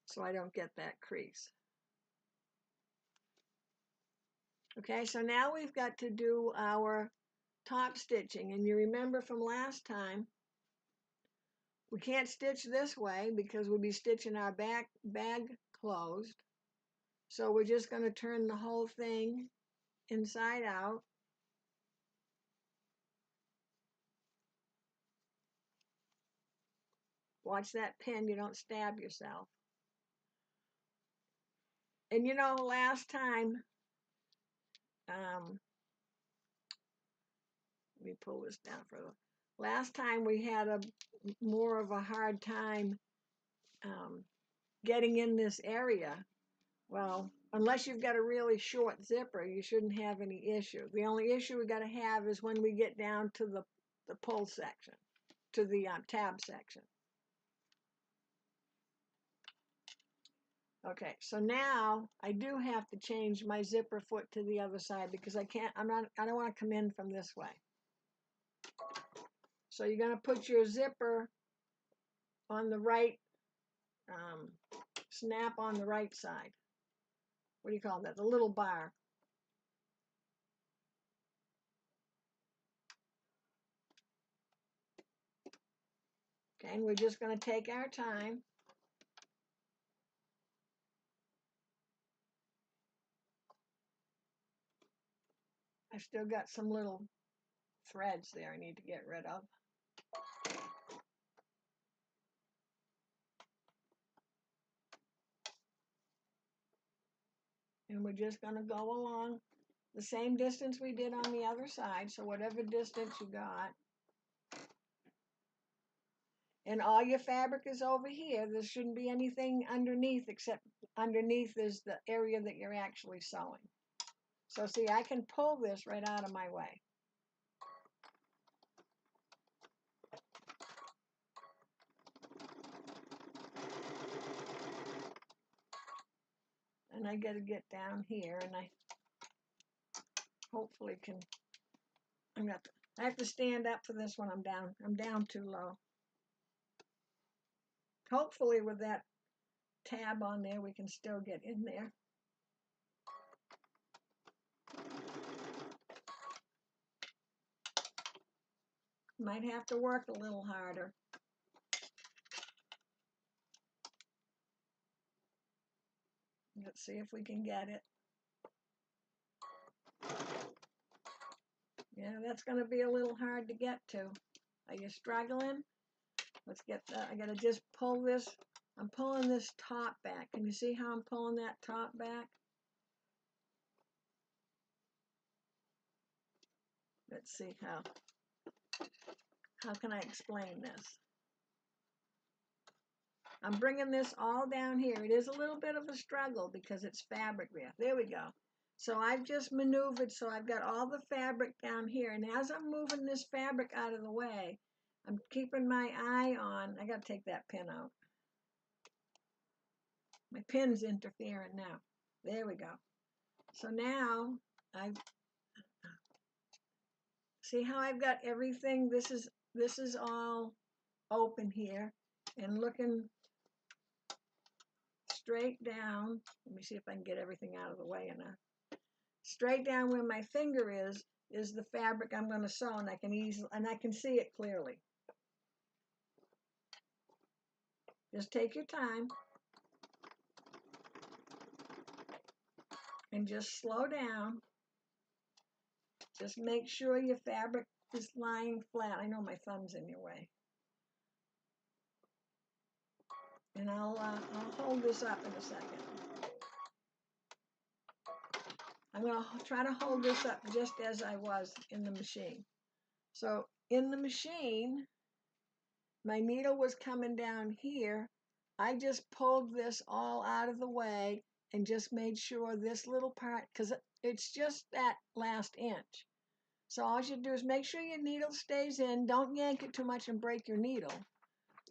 A: so I don't get that crease. Okay, so now we've got to do our top stitching. And you remember from last time, we can't stitch this way because we'll be stitching our bag closed. So we're just going to turn the whole thing inside out. Watch that pin, you don't stab yourself. And you know, last time, let me pull this down further. Last time we had more of a hard time getting in this area. Well, unless you've got a really short zipper, you shouldn't have any issue. The only issue we got to have is when we get down to the pull section, to the tab section. Okay, so now I do have to change my zipper foot to the other side because I don't want to come in from this way. So you're going to put your zipper on the right, snap on the right side. What do you call that? The little bar. Okay, and we're just going to take our time. I've still got some little threads there I need to get rid of. And we're just going to go along the same distance we did on the other side. So whatever distance you got. And all your fabric is over here. There shouldn't be anything underneath, except underneath is the area that you're actually sewing. So see, I can pull this right out of my way. And I got to get down here, and I hopefully can. I have to stand up for this one. I'm down too low. Hopefully with that tab on there, we can still get in there. Might have to work a little harder. Let's see if we can get it. Yeah, that's going to be a little hard to get to. Are you struggling? Let's get that. I got to just pull this. I'm pulling this top back. Can you see how I'm pulling that top back? Let's see how can I explain this? I'm bringing this all down here. It is a little bit of a struggle because it's fabric there. There we go. So I've just maneuvered so I've got all the fabric down here. And as I'm moving this fabric out of the way, I'm keeping my eye on. I got to take that pin out. My pin's interfering now. There we go. So now see how I've got everything. This is all open here and looking straight down. Let me see if I can get everything out of the way enough. Straight down where my finger is the fabric I'm going to sew, and I can see it clearly. Just take your time and just slow down. Just make sure your fabric is lying flat. I know my thumb's in your way. And I'll hold this up in a second. I'm going to try to hold this up just as I was in the machine. So in the machine, my needle was coming down here. I just pulled this all out of the way and just made sure this little part, because it's just that last inch. So all you do is make sure your needle stays in. Don't yank it too much and break your needle.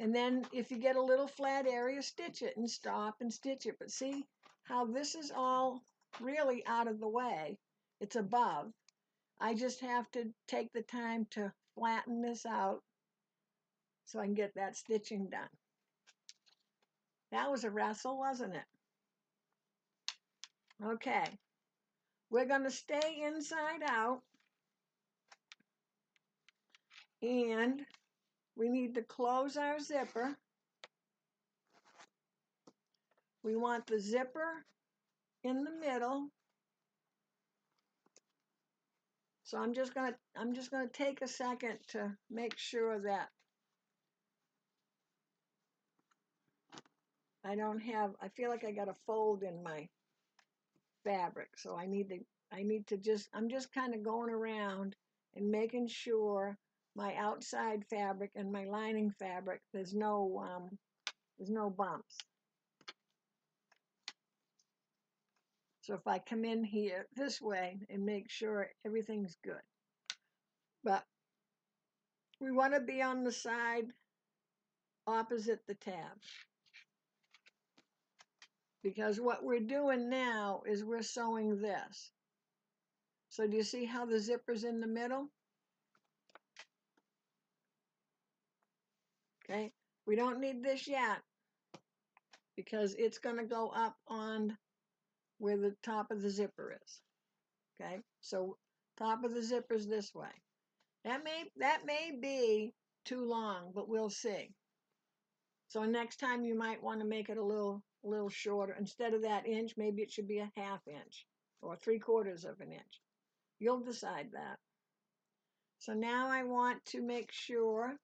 A: And then if you get a little flat area, stitch it and stop and stitch it. But see how this is all really out of the way. It's above. I just have to take the time to flatten this out so I can get that stitching done. That was a wrestle, wasn't it? Okay. We're going to stay inside out. And we need to close our zipper. We want the zipper in the middle. So I'm just going to take a second to make sure that I feel like I got a fold in my fabric. So I'm just kind of going around and making sure my outside fabric and my lining fabric, there's no bumps. So if I come in here this way and make sure everything's good. But we want to be on the side opposite the tab. Because what we're doing now is we're sewing this. So do you see how the zipper's in the middle? Okay, we don't need this yet because it's going to go up on where the top of the zipper is. Okay, so top of the zipper is this way. That may be too long, but we'll see. So next time you might want to make it a little shorter. Instead of that inch, maybe it should be a ½ inch or 3/4 of an inch. You'll decide that. So now I want to make sure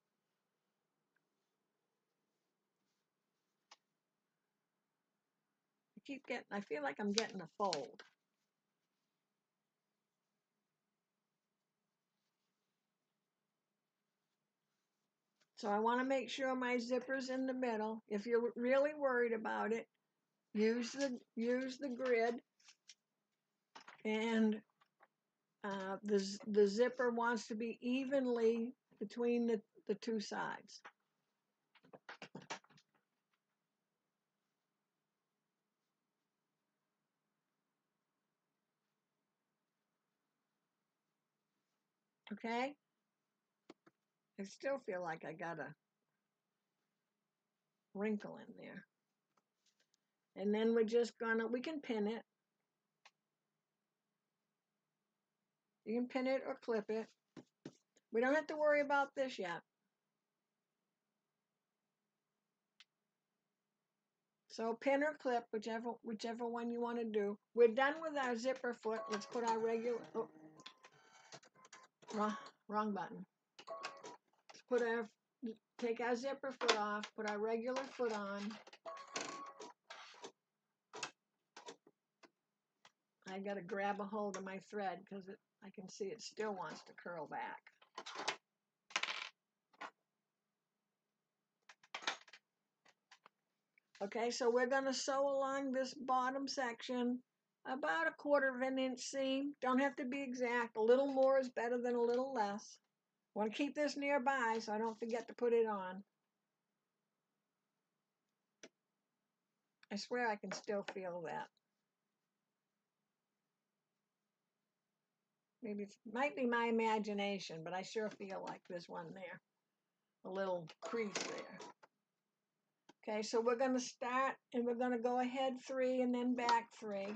A: I feel like I'm getting a fold. So I want to make sure my zipper's in the middle. If you're really worried about it, use the grid, and the zipper wants to be evenly between the two sides. Okay? I still feel like I got a wrinkle in there. And then we're just gonna, we can pin it. You can pin it or clip it. We don't have to worry about this yet. So pin or clip, whichever one you want to do. We're done with our zipper foot. Let's put our regular, oh, wrong button. Let's take our zipper foot off, put our regular foot on. I gotta grab a hold of my thread because I can see it still wants to curl back. Okay, so we're gonna sew along this bottom section about 1/4 inch seam. Don't have to be exact. A little more is better than a little less. Want to keep this nearby so I don't forget to put it on. I swear I can still feel that. Maybe it might be my imagination, but I sure feel like there's one there. A little crease there. Okay, so we're going to start and we're going to go ahead 3 and then back 3.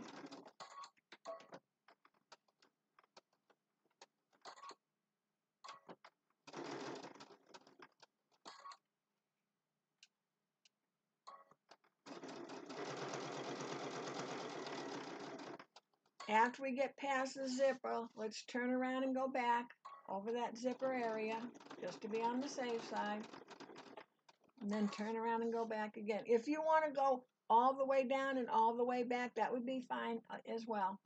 A: After we get past the zipper, let's turn around and go back over that zipper area just to be on the safe side. And then turn around and go back again. If you want to go all the way down and all the way back, that would be fine as well.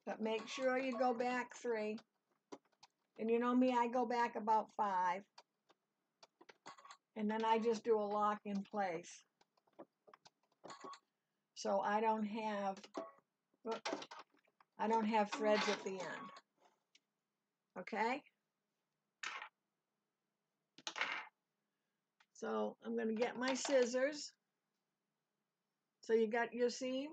A: But make sure you go back 3. And you know me, I go back about 5. And then I just do a lock in place. So I don't have threads at the end. Okay? So I'm going to get my scissors. So you got your seam.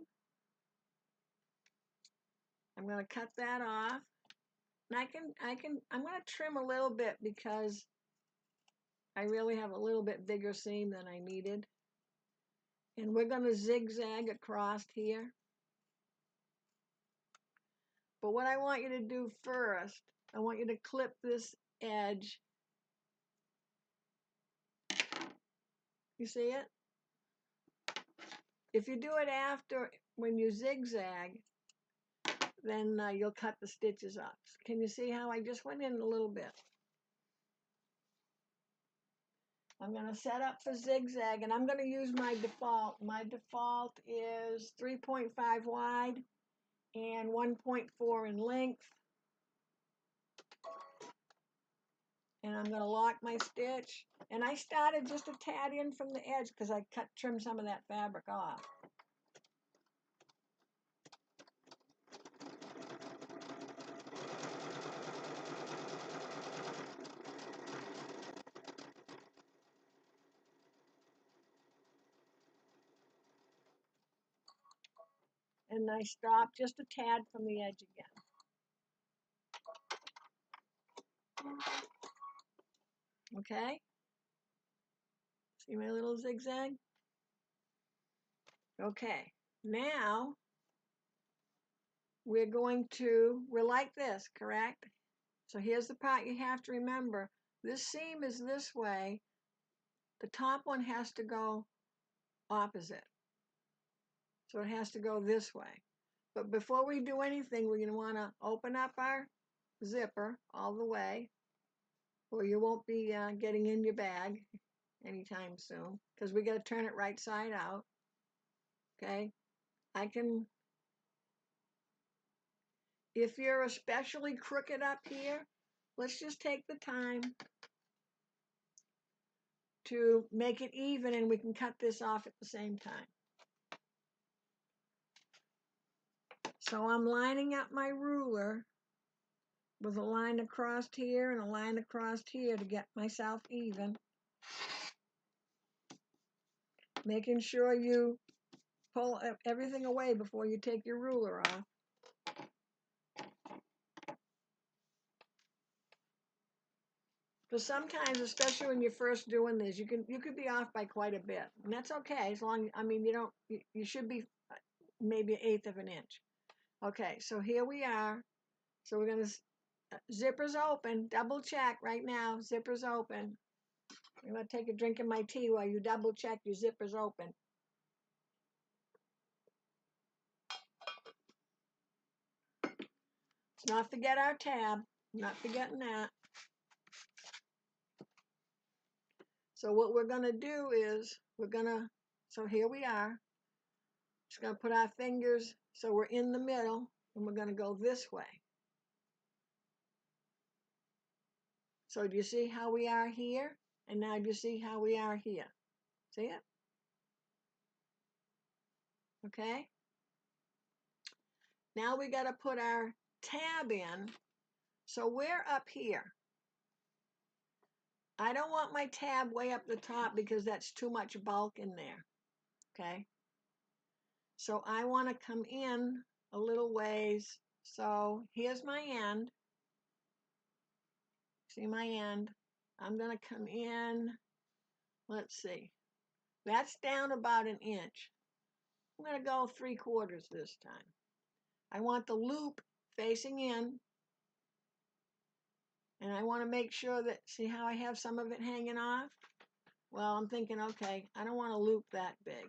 A: I'm going to cut that off. And I'm going to trim a little bit because I really have a little bit bigger seam than I needed. And we're going to zigzag across here. But what I want you to do first, I want you to clip this edge. You see it? If you do it after, when you zigzag, then you'll cut the stitches up. Can you see how I just went in a little bit? I'm going to set up for zigzag, and I'm going to use my default. My default is 3.5 wide and 1.4 in length. And I'm going to lock my stitch. And I started just a tad in from the edge because I trimmed some of that fabric off. And I stopped just a tad from the edge again. Okay? See my little zigzag? Okay, now we're like this, correct? So here's the part you have to remember. This seam is this way. The top one has to go opposite. So it has to go this way. But before we do anything, we're going to want to open up our zipper all the way, or you won't be getting in your bag anytime soon, because we got to turn it right side out. Okay, I can If you're especially crooked up here, let's just take the time to make it even, and we can cut this off at the same time. So I'm lining up my ruler with a line across here and a line across here to get myself even. Making sure you pull everything away before you take your ruler off. Because sometimes, especially when you're first doing this, you could be off by quite a bit, and that's okay. As long, I mean, you should be maybe 1/8 of an inch. Okay, so here we are. So we're gonna zippers open. Double check right now. Zippers open. I'm gonna take a drink of my tea while you double check your zippers open. Let's not forget our tab. Not forgetting that. So what we're gonna do is so here we are. Just gonna put our fingers so we're in the middle, and we're gonna go this way. So do you see how we are here? And now do you see how we are here? See it? Okay. Now we got to put our tab in. So we're up here. I don't want my tab way up the top because that's too much bulk in there. Okay. So I want to come in a little ways. So here's my end. See my end? I'm going to come in. Let's see. That's down about 1 inch. I'm going to go 3/4 this time. I want the loop facing in, and I want to make sure that, see how I have some of it hanging off? Well, I'm thinking, okay, I don't want to loop that big.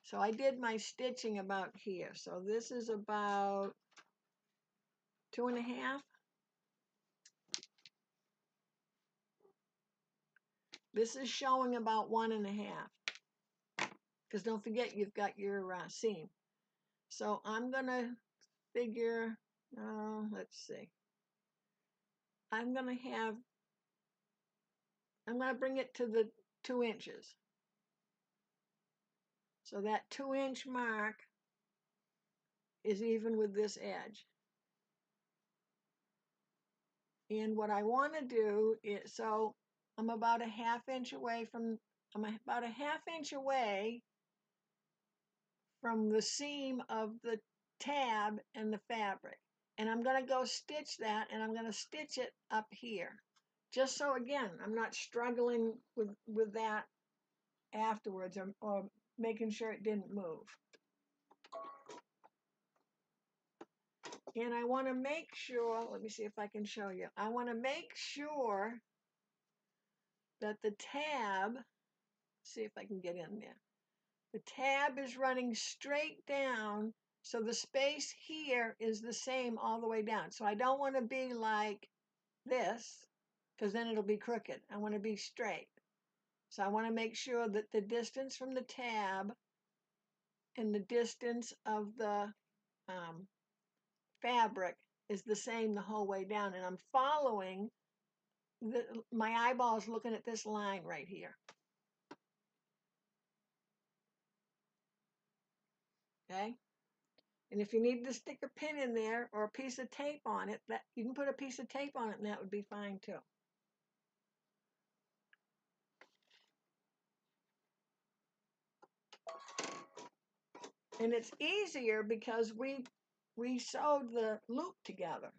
A: So I did my stitching about here. So this is about 2.5. This is showing about 1.5. Because don't forget, you've got your seam. So I'm going to figure, let's see. I'm going to bring it to the 2 inches. So that 2-inch mark is even with this edge. And what I want to do is, so I'm about 1/2 inch away from, I'm about 1/2 inch away from the seam of the tab and the fabric. And I'm going to go stitch that, and I'm going to stitch it up here. Just so, again, I'm not struggling with that afterwards, or making sure it didn't move. And I want to make sure, let me see if I can show you. I want to make sure that the tab, see if I can get in there. The tab is running straight down, so the space here is the same all the way down. So I don't want to be like this, because then it'll be crooked. I want to be straight. So I want to make sure that the distance from the tab and the distance of the fabric is the same the whole way down. And I'm following, my eyeball is looking at this line right here. Okay? And if you need to stick a pin in there or a piece of tape on it, that you can put a piece of tape on it, and that would be fine too. And it's easier because we sewed the loop together.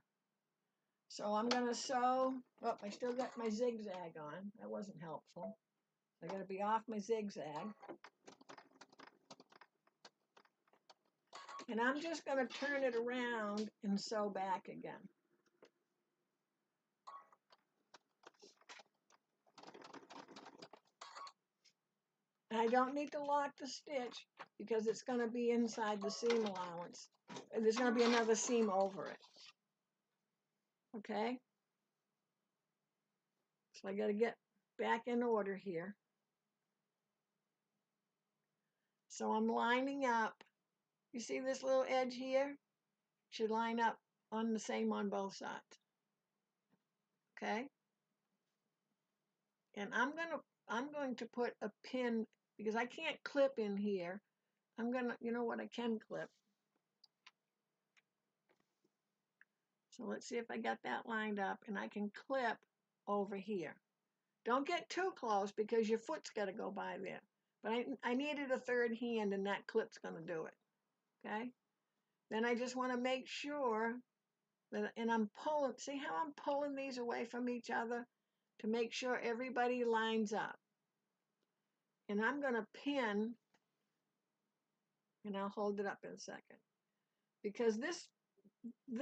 A: So I'm going to sew, oh, I still got my zigzag on. That wasn't helpful. I got to be off my zigzag. And I'm just going to turn it around and sew back again. I don't need to lock the stitch because it's going to be inside the seam allowance. There's going to be another seam over it. Okay? So I got to get back in order here. So I'm lining up. You see this little edge here? Should line up on the same on both sides. Okay? And I'm going to put a pin because I can't clip in here. You know what, I can clip. So let's see if I got that lined up, and I can clip over here. Don't get too close because your foot's got to go by there. But I needed a third hand, and that clip's going to do it. Okay? Then I just want to make sure that, and I'm pulling, see how I'm pulling these away from each other to make sure everybody lines up. And I'm going to pin, and I'll hold it up in a second. Because this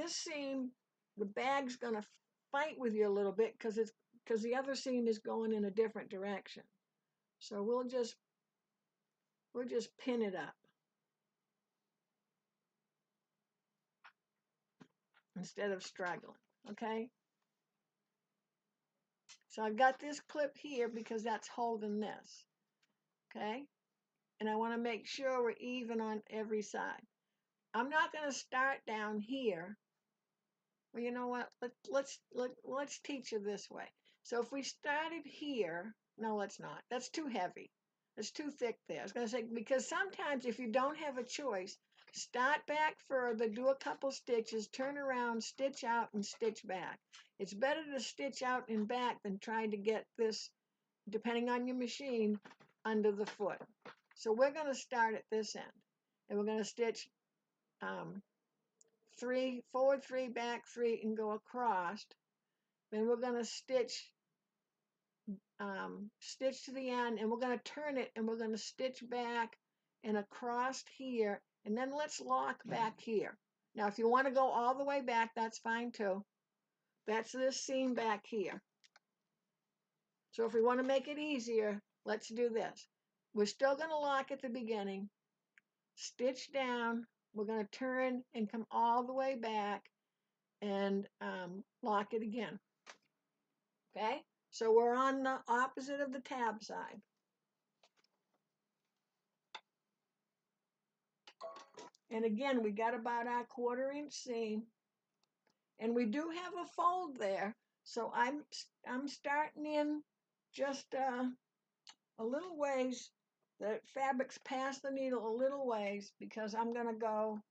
A: seam, the bag's going to fight with you a little bit because the other seam is going in a different direction. So we'll just pin it up instead of struggling, okay? So I've got this clip here because that's holding this, okay? And I want to make sure we're even on every side. I'm not going to start down here. Well, you know what? Let's teach you this way. So if we started here, no, let's not. That's too heavy. It's too thick there. I was going to say, because sometimes if you don't have a choice, start back further, do a couple stitches, turn around, stitch out, and stitch back. It's better to stitch out and back than trying to get this, depending on your machine, under the foot. So we're going to start at this end, and we're going to stitch 3, forward 3, back 3, and go across. Then we're going to stitch to the end, and we're going to turn it, and we're going to stitch back and across here, and then let's lock back here. Now, if you want to go all the way back, that's fine too. That's this seam back here. So if we want to make it easier, let's do this. We're still going to lock at the beginning, stitch down, we're going to turn and come all the way back and lock it again. Okay? So we're on the opposite of the tab side. And again, we got about our 1/4 inch seam. And we do have a fold there. So I'm starting in just a little ways. The fabric's past the needle a little ways because I'm gonna go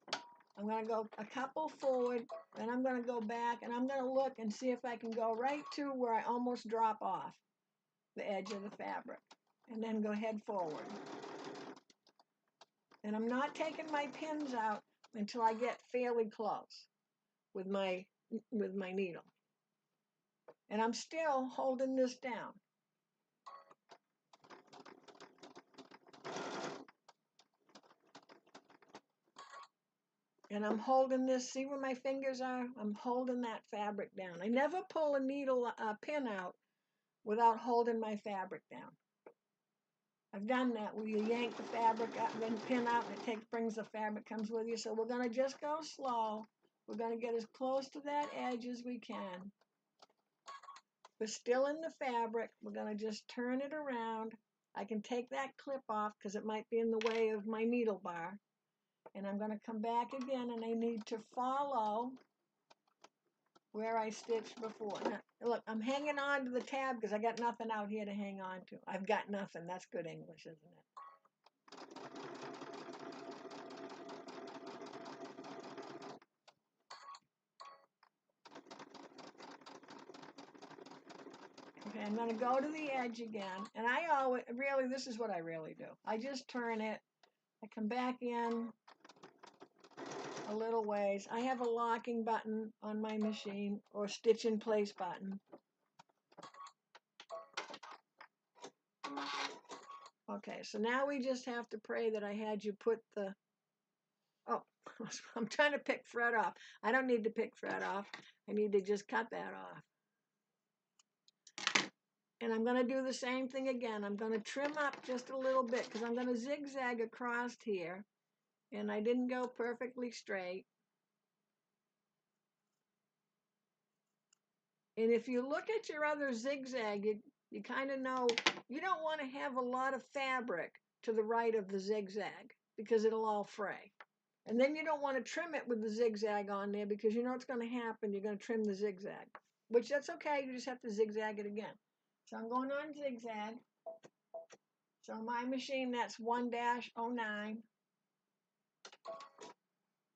A: a couple forward, then I'm gonna go back, and I'm gonna look and see if I can go right to where I almost drop off the edge of the fabric, and then go head forward. And I'm not taking my pins out until I get fairly close with my needle. And I'm still holding this down. And I'm holding this, see where my fingers are? I'm holding that fabric down. I never pull a pin out without holding my fabric down. I've done that where you yank the fabric out, then pin out, and it brings the fabric, comes with you. So we're going to just go slow. We're going to get as close to that edge as we can. We're still in the fabric. We're going to just turn it around. I can take that clip off because it might be in the way of my needle bar. And I'm going to come back again, and I need to follow where I stitched before. Now, look, I'm hanging on to the tab because I got nothing out here to hang on to. I've got nothing. That's good English, isn't it? Okay, I'm going to go to the edge again. And this is what I really do. I just turn it. I come back in a little ways. I have a locking button on my machine, or stitch in place button. Okay, so now we just have to pray that I had you put the, oh, I'm trying to pick thread off. I don't need to pick thread off. I need to just cut that off. And I'm going to do the same thing again. I'm going to trim up just a little bit because I'm going to zigzag across here. And I didn't go perfectly straight. And if you look at your other zigzag, you kind of know you don't want to have a lot of fabric to the right of the zigzag because it'll all fray. And then you don't want to trim it with the zigzag on there because you know what's going to happen. You're going to trim the zigzag, which that's okay. You just have to zigzag it again. So I'm going on zigzag. So my machine, that's 1-09.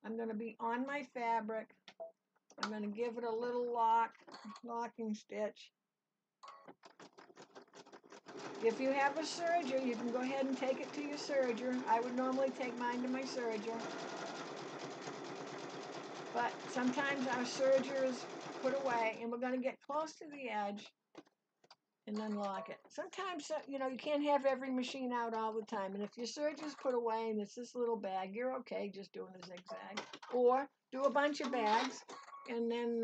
A: I'm going to be on my fabric. I'm going to give it a little locking stitch. If you have a serger, you can go ahead and take it to your serger. I would normally take mine to my serger. But sometimes our serger is put away, and we're going to get close to the edge and then lock it. Sometimes, you know, you can't have every machine out all the time. And if your serger is put away and it's this little bag, you're okay just doing a zigzag. Or do a bunch of bags and then,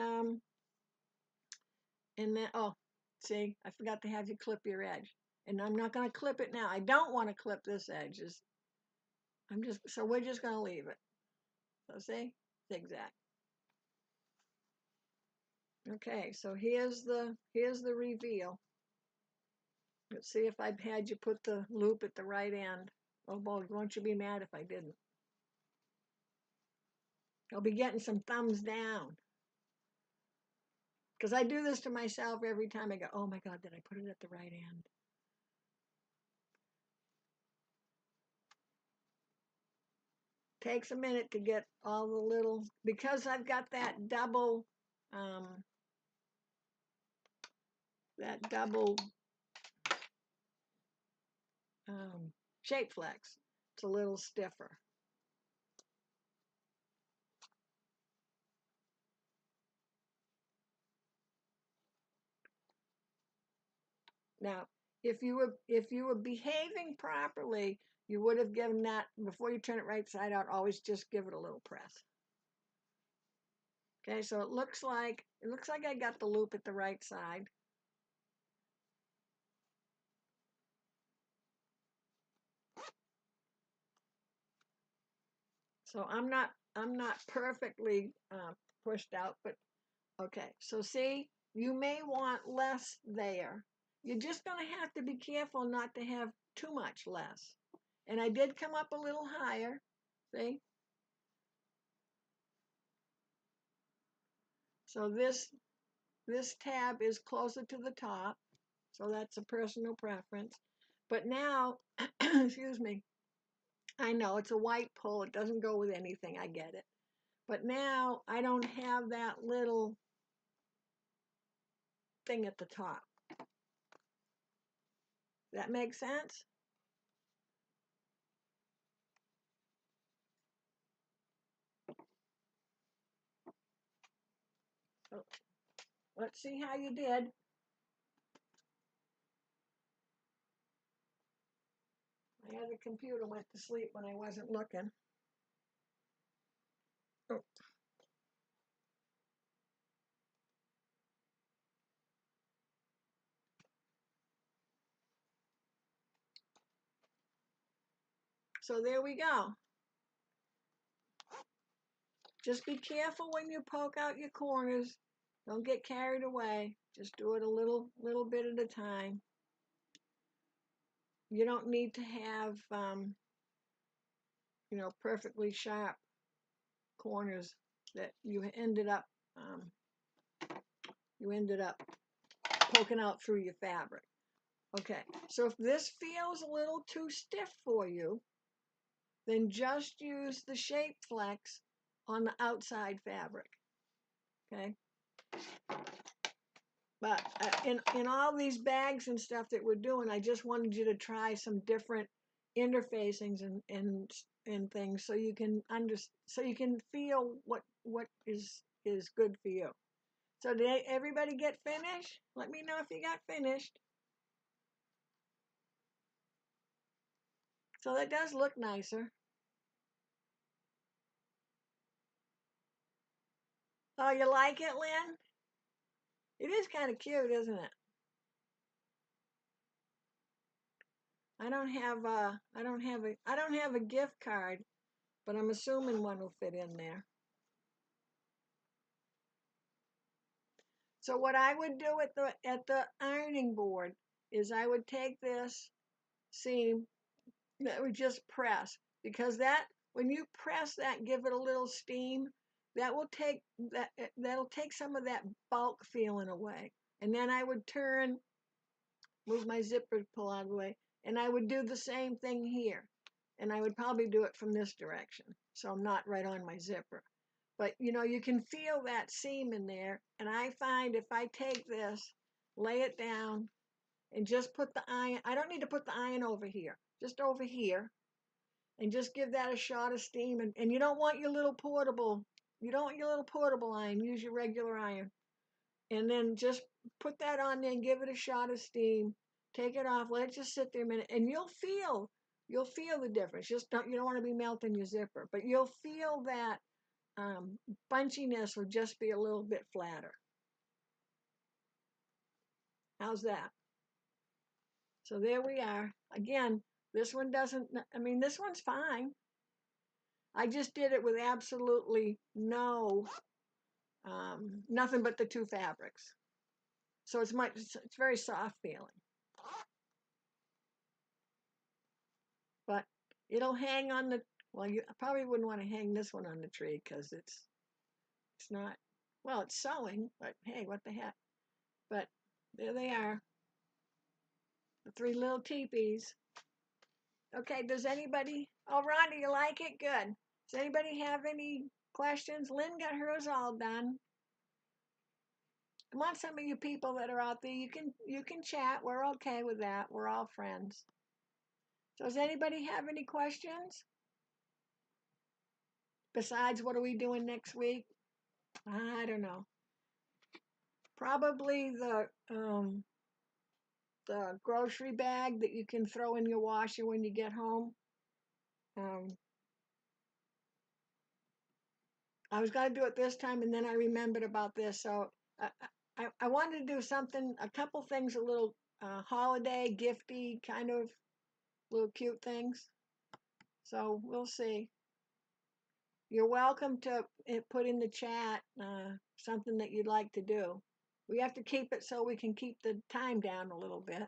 A: oh, see, I forgot to have you clip your edge. And I'm not going to clip it now. I don't want to clip this edge. So we're just going to leave it. So see, zigzag. Okay, so here's the reveal. Let's see if I've had you put the loop at the right end. Oh boy, won't you be mad if I didn't? I'll be getting some thumbs down. Because I do this to myself every time. I go, oh my God, did I put it at the right end? Takes a minute to get all the little, because I've got that double shape flex. It's a little stiffer. Now, if you were behaving properly, you would have given that, before you turn it right side out, always just give it a little press. Okay, so it looks like I got the loop at the right side. So I'm not perfectly pushed out, but okay. So see, you may want less there. You're just going to have to be careful not to have too much less. And I did come up a little higher, see? So this tab is closer to the top, so that's a personal preference. But now, excuse me, I know it's a white pull, it doesn't go with anything, I get it. But now I don't have that little thing at the top. That makes sense? So let's see how you did. My other computer went to sleep when I wasn't looking. Oh. So there we go. Just be careful when you poke out your corners. Don't get carried away. Just do it a little bit at a time. You don't need to have, you know, perfectly sharp corners that you ended up poking out through your fabric. Okay, so if this feels a little too stiff for you, then just use the shape flex on the outside fabric. Okay. But in all these bags and stuff that we're doing, I just wanted you to try some different interfacings and things so you can feel what is good for you. So did everybody get finished? Let me know if you got finished. So that does look nicer. Oh, you like it, Lynn? It is kind of cute, isn't it? I don't have a gift card, but I'm assuming one will fit in there. So what I would do at the ironing board is I would take this seam that would just press, because that when you press that, give it a little steam, that'll take some of that bulk feeling away. And then I would move my zipper pull out of the way, and I would do the same thing here. And I would probably do it from this direction, so I'm not right on my zipper. But you can feel that seam in there, and I find if I take this, lay it down, and just put the iron, I don't need to put the iron over here, just over here, and just give that a shot of steam. And you don't want your little portable, iron, use your regular iron. And then just put that on there and give it a shot of steam. Take it off, let it just sit there a minute, and you'll feel the difference. You don't want to be melting your zipper, but you'll feel that bunchiness will just be a little bit flatter. How's that? So there we are. Again, this one doesn't, this one's fine. I just did it with absolutely nothing but the two fabrics. So it's very soft feeling. But it'll hang on the, well, you probably wouldn't want to hang this one on the tree because it's not, well, it's sewing, but hey, what the heck. But there they are, the three little teepees. Okay, does anybody, oh, Rhonda, you like it? Good. Does anybody have any questions? Lynn got hers all done. I want some of you people that are out there, you can chat. We're okay with that. We're all friends. So does anybody have any questions? Besides, what are we doing next week? I don't know. Probably the grocery bag that you can throw in your washer when you get home. I was going to do it this time, and then I remembered about this. So I wanted to do something, a couple things, a little holiday, gifty, kind of little cute things. So we'll see. You're welcome to put in the chat something that you'd like to do. We have to keep it so we can keep the time down a little bit.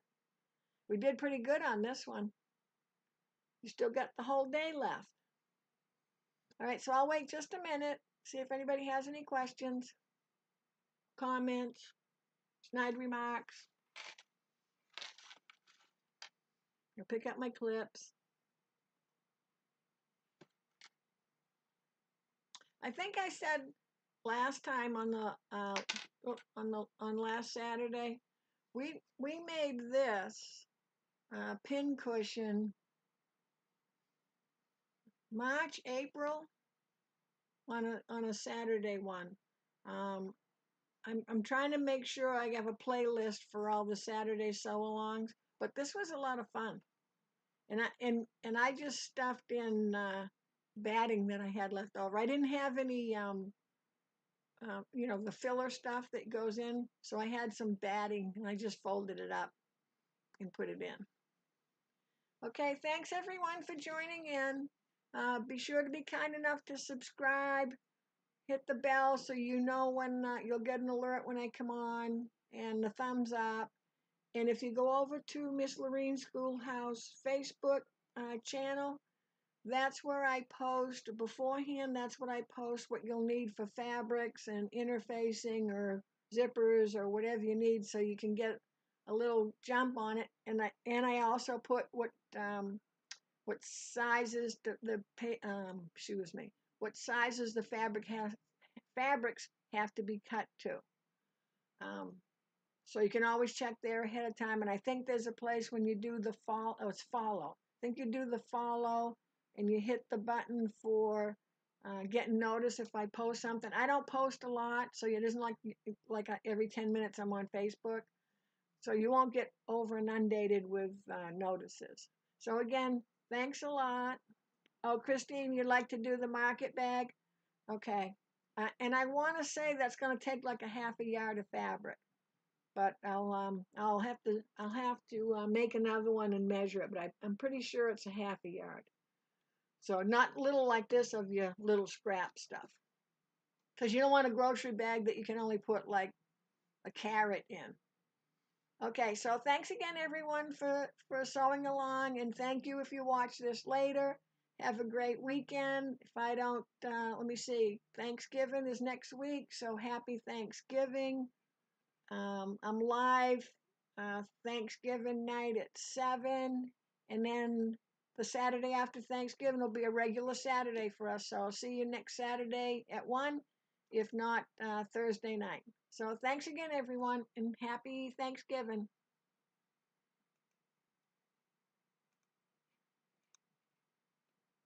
A: We did pretty good on this one. You still got the whole day left. All right, so I'll wait just a minute, see if anybody has any questions, comments, snide remarks. I'll pick up my clips. I think I said last time on last Saturday, we made this pin cushion March, April on a Saturday one. I'm trying to make sure I have a playlist for all the Saturday sew-alongs, but this was a lot of fun. And I just stuffed in batting that I had left over. I didn't have any the filler stuff that goes in, so I had some batting and I just folded it up and put it in. Okay, thanks everyone for joining in. Be sure to be kind enough to subscribe, hit the bell so you know when you'll get an alert when I come on, and the thumbs up. And if you go over to Miss Loreens Schoolhouse Facebook channel, that's where I post beforehand. That's what I post, what you'll need for fabrics and interfacing or zippers or whatever you need, so you can get a little jump on it. And I also put what sizes what sizes the fabrics have to be cut to. So you can always check there ahead of time. And I think there's a place when you do the it's follow. I think you do the follow and you hit the button for getting notice if I post something. I don't post a lot, so it isn't like every 10 minutes I'm on Facebook. So you won't get over inundated with notices. So again, thanks a lot. Oh, Christine, you'd like to do the market bag? Okay. And I want to say that's going to take like a half a yard of fabric. But I'll have to make another one and measure it, but I'm pretty sure it's a half a yard. So not little like this of your little scrap stuff, because you don't want a grocery bag that you can only put like a carrot in. Okay, so thanks again everyone for sewing along, and thank you if you watch this later. Have a great weekend. If I don't, let me see, Thanksgiving is next week, so happy Thanksgiving. I'm live Thanksgiving night at 7, and then the Saturday after Thanksgiving will be a regular Saturday for us. So I'll see you next Saturday at 1, if not Thursday night. So thanks again, everyone, and happy Thanksgiving.